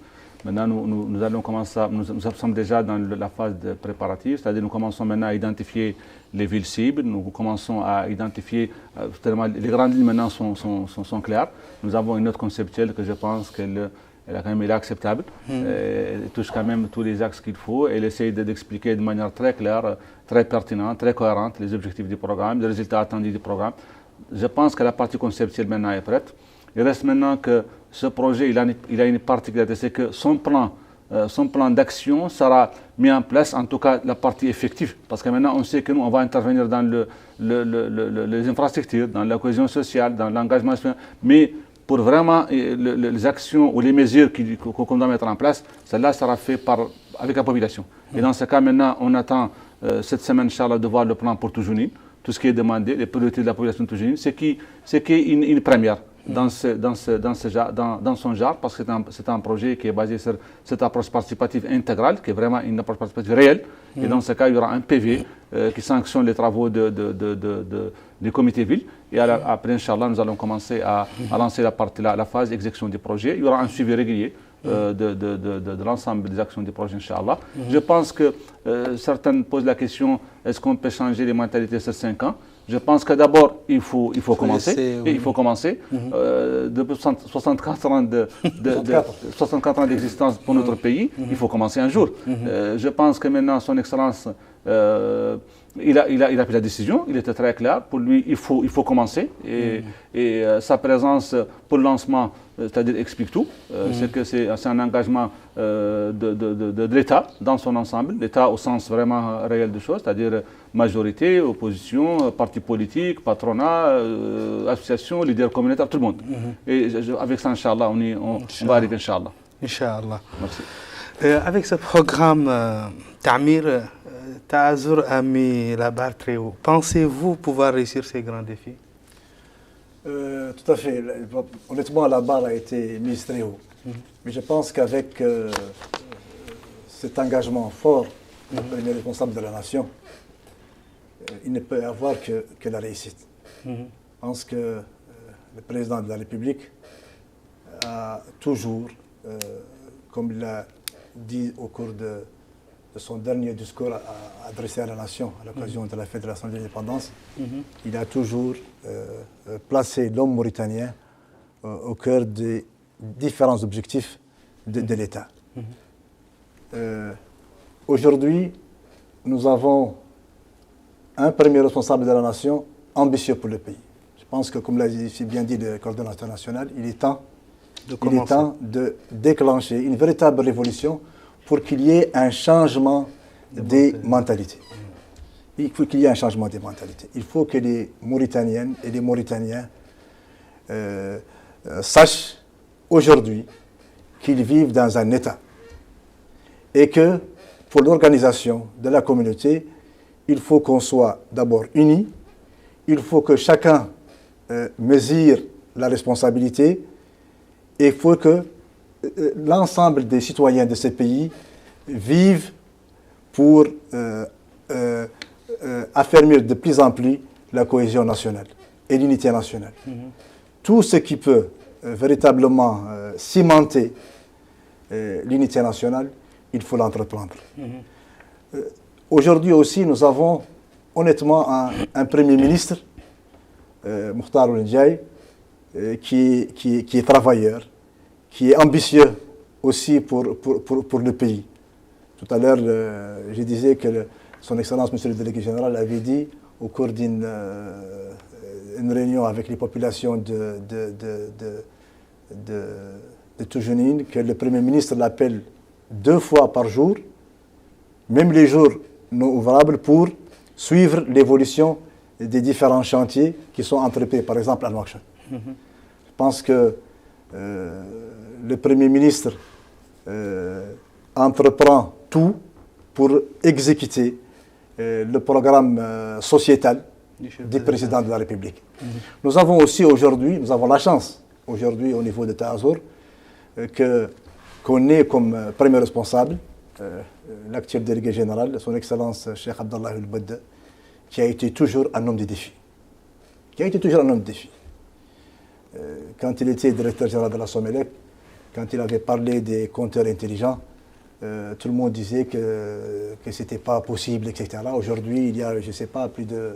Maintenant, nous allons commencer, nous sommes déjà dans la phase préparative, c'est-à-dire nous commençons maintenant à identifier les villes cibles, nous commençons à identifier, les grandes lignes maintenant sont claires. Nous avons une note conceptuelle que je pense qu'elle est acceptable, elle touche quand même tous les axes qu'il faut, elle essaie d'expliquer de manière très claire, très pertinente, très cohérente les objectifs du programme, les résultats attendus du programme. Je pense que la partie conceptuelle maintenant est prête. Il reste maintenant que ce projet, il a une particularité, c'est que son plan d'action sera mis en place, en tout cas la partie effective, parce que maintenant on sait que nous, on va intervenir dans les infrastructures, dans la cohésion sociale, dans l'engagement, mais pour vraiment les actions ou les mesures qu'on doit mettre en place, cela sera fait avec la population. Et dans ce cas, maintenant, on attend cette semaine, Inch'Allah, de voir le plan pour Toujounine, tout ce qui est demandé, les priorités de la population de Toujounine, ce qui est une première dans son genre, parce que c'est un projet qui est basé sur cette approche participative intégrale, qui est vraiment une approche participative réelle. Et dans ce cas, il y aura un PV qui sanctionne les travaux du comité ville. Et après, Inch'Allah, nous allons commencer à lancer la phase d'exécution du projet. Il y aura un suivi régulier de l'ensemble des actions du projet, Inch'Allah. Je pense que certains posent la question, est-ce qu'on peut changer les mentalités sur 5 ans? Je pense que d'abord, il faut commencer. Il faut commencer. Depuis 64 ans d'existence pour notre pays, il faut commencer un jour. Je pense que maintenant, son Excellence, il a pris la décision, il était très clair. Pour lui, il faut commencer. Et sa présence pour le lancement, c'est-à-dire explique tout. C'est que c'est un engagement de l'État dans son ensemble, l'État au sens vraiment réel des choses, c'est-à-dire majorité, opposition, partis politiques, patronat, associations, leaders communautaires, tout le monde. Et avec ça, Inch'Allah, on va arriver, Inch'Allah. Inch'Allah. Merci. Avec ce programme, Ta'mir Ta'azour a mis la barre très haut. Pensez-vous pouvoir réussir ces grands défis? Tout à fait. Honnêtement, la barre a été mise très haut. Mais je pense qu'avec cet engagement fort du premier responsable de la nation, il ne peut y avoir que la réussite. Je pense que le président de la République a toujours, comme il l'a dit au cours de son dernier discours adressé à la nation à l'occasion de la fête de l'Assemblée de l'indépendance, il a toujours placé l'homme mauritanien au cœur des différents objectifs de l'État. Aujourd'hui, nous avons un premier responsable de la nation ambitieux pour le pays. Je pense que, comme l'a si bien dit le coordonnateur national, il est temps de déclencher une véritable révolution pour qu'il y ait un changement des mentalités. Il faut qu'il y ait un changement des mentalités. Il faut que les Mauritaniennes et les Mauritaniens sachent aujourd'hui qu'ils vivent dans un État et que pour l'organisation de la communauté, il faut qu'on soit d'abord unis, il faut que chacun mesure la responsabilité et il faut que l'ensemble des citoyens de ces pays vivent pour affermir de plus en plus la cohésion nationale et l'unité nationale. Tout ce qui peut véritablement cimenter l'unité nationale, il faut l'entreprendre. Aujourd'hui aussi, nous avons honnêtement un Premier ministre, Mokhtar Ould Ndiaye, qui est travailleur, qui est ambitieux aussi pour le pays. Tout à l'heure, je disais que son Excellence, Monsieur le Délégué Général, avait dit au cours d'une réunion avec les populations de Toujénine que le Premier ministre l'appelle 2 fois par jour, même les jours non ouvrables, pour suivre l'évolution des différents chantiers qui sont entrepris, par exemple à Nouakchott. Je pense que le Premier ministre entreprend tout pour exécuter le programme sociétal du président de la République. Nous avons aussi aujourd'hui, nous avons la chance aujourd'hui au niveau de Taazour qu'on ait comme premier responsable l'actuel délégué général, son Excellence Cheikh Abdallah El-Badda, qui a été toujours un homme de défi. Quand il était directeur général de la Somelec, quand il avait parlé des compteurs intelligents, tout le monde disait que ce n'était pas possible, etc. Aujourd'hui, il y a, je ne sais pas, plus de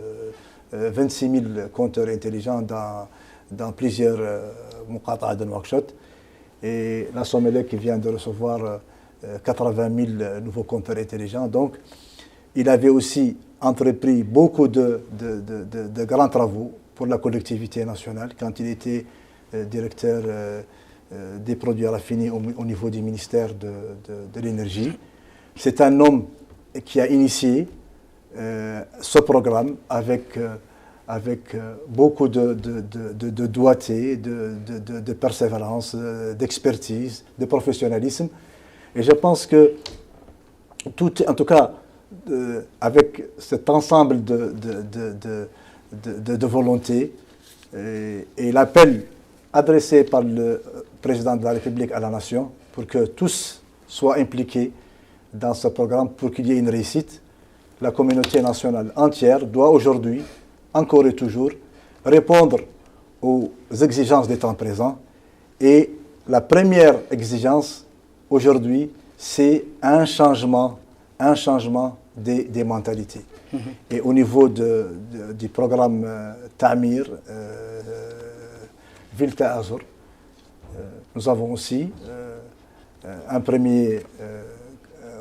26 000 compteurs intelligents dans plusieurs muqata'a de Nouakchott. Et la Somelec vient de recevoir 80 000 nouveaux compteurs intelligents. Donc, il avait aussi entrepris beaucoup de grands travaux pour la collectivité nationale quand il était directeur des produits raffinés au niveau du ministère de l'énergie. C'est un homme qui a initié ce programme avec beaucoup de doigté, de persévérance, d'expertise, de professionnalisme. Et je pense que tout, en tout cas, avec cet ensemble de volonté et l'appel adressé par le président de la République à la nation pour que tous soient impliqués dans ce programme pour qu'il y ait une réussite, la communauté nationale entière doit aujourd'hui, encore et toujours, répondre aux exigences des temps présents. Et la première exigence aujourd'hui, c'est un changement des mentalités. Et au niveau du programme Ta'mir, Ville Taazour, nous avons aussi un premier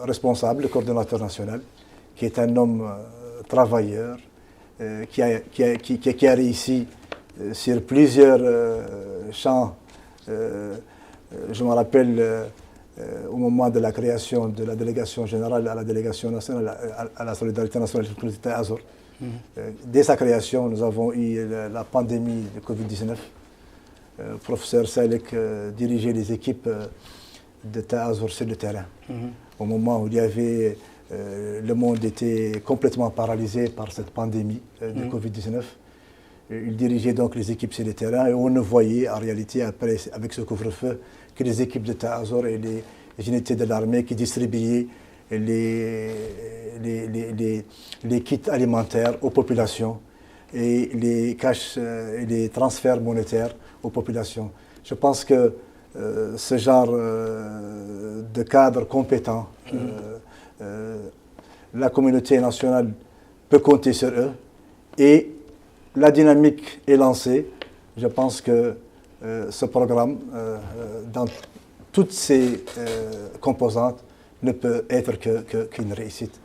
responsable, le coordonnateur national, qui est un homme travailleur, qui a réussi sur plusieurs champs. Je me rappelle au moment de la création de la délégation générale à la délégation nationale, à la solidarité nationale de Taazour. Dès sa création, nous avons eu la pandémie de Covid-19. Le professeur Salek dirigeait les équipes de Taazour sur le terrain. Au moment où il y avait, le monde était complètement paralysé par cette pandémie de Covid-19. Il dirigeait donc les équipes sur le terrain et on ne voyait en réalité, après, avec ce couvre-feu, que les équipes de Taazour et les unités de l'armée qui distribuaient les kits alimentaires aux populations et les cash et les transferts monétaires aux populations. Je pense que ce genre de cadre compétent, la communauté nationale peut compter sur eux et la dynamique est lancée. Je pense que ce programme, dans toutes ses composantes, ne peut être qu'une réussite.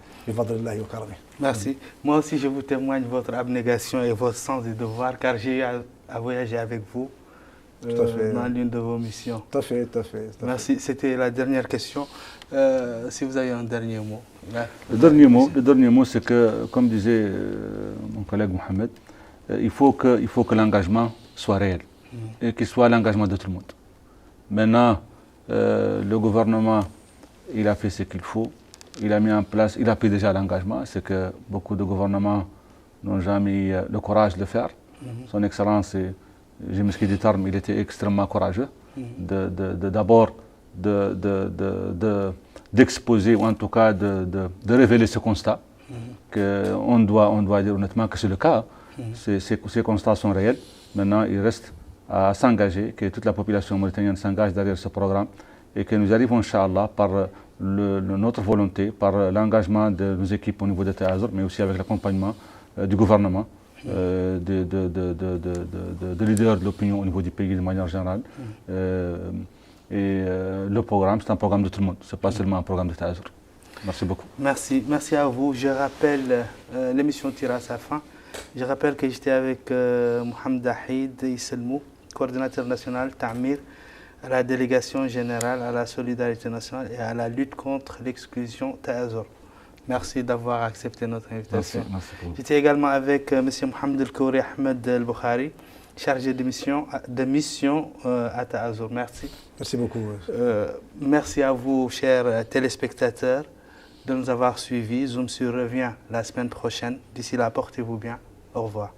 Merci. Moi aussi, je vous témoigne votre abnégation et votre sens du devoir, car j'ai eu à voyager avec vous dans l'une de vos missions. Tout à fait. Merci. C'était la dernière question. Si vous avez un dernier mot. Le dernier mot, c'est que, comme disait mon collègue Mohamed, il faut que l'engagement soit réel et qu'il soit l'engagement de tout le monde. Maintenant, le gouvernement, il a fait ce qu'il faut. Il a mis en place, il a pris déjà l'engagement. C'est que beaucoup de gouvernements n'ont jamais eu le courage de le faire. Son Excellence, Jemeski Ditarm, il était extrêmement courageux. D'abord, d'exposer, ou en tout cas de révéler ce constat. On doit dire honnêtement que c'est le cas. Ces constats sont réels. Maintenant, il reste à s'engager, que toute la population mauritanienne s'engage derrière ce programme et que nous arrivons, Inch'Allah, par notre volonté, par l'engagement de nos équipes au niveau de Azur, mais aussi avec l'accompagnement du gouvernement, de leaders de l'opinion au niveau du pays de manière générale. Le programme, c'est un programme de tout le monde, ce n'est pas seulement un programme de Azur. Merci beaucoup. Merci à vous. Je rappelle, l'émission tire à sa fin. Je rappelle que j'étais avec Mohamed Ahid Isselmou, coordinateur national Ta'mir, à la délégation générale à la solidarité nationale et à la lutte contre l'exclusion Ta'azur. Merci d'avoir accepté notre invitation. Merci. J'étais également avec M. Mohamed El-Kouri Ahmed El-Bukhari, chargé de mission à Ta'azur. Merci. Merci beaucoup. Merci à vous, chers téléspectateurs, de nous avoir suivis. Zoom sur revient la semaine prochaine. D'ici là, portez-vous bien. Au revoir.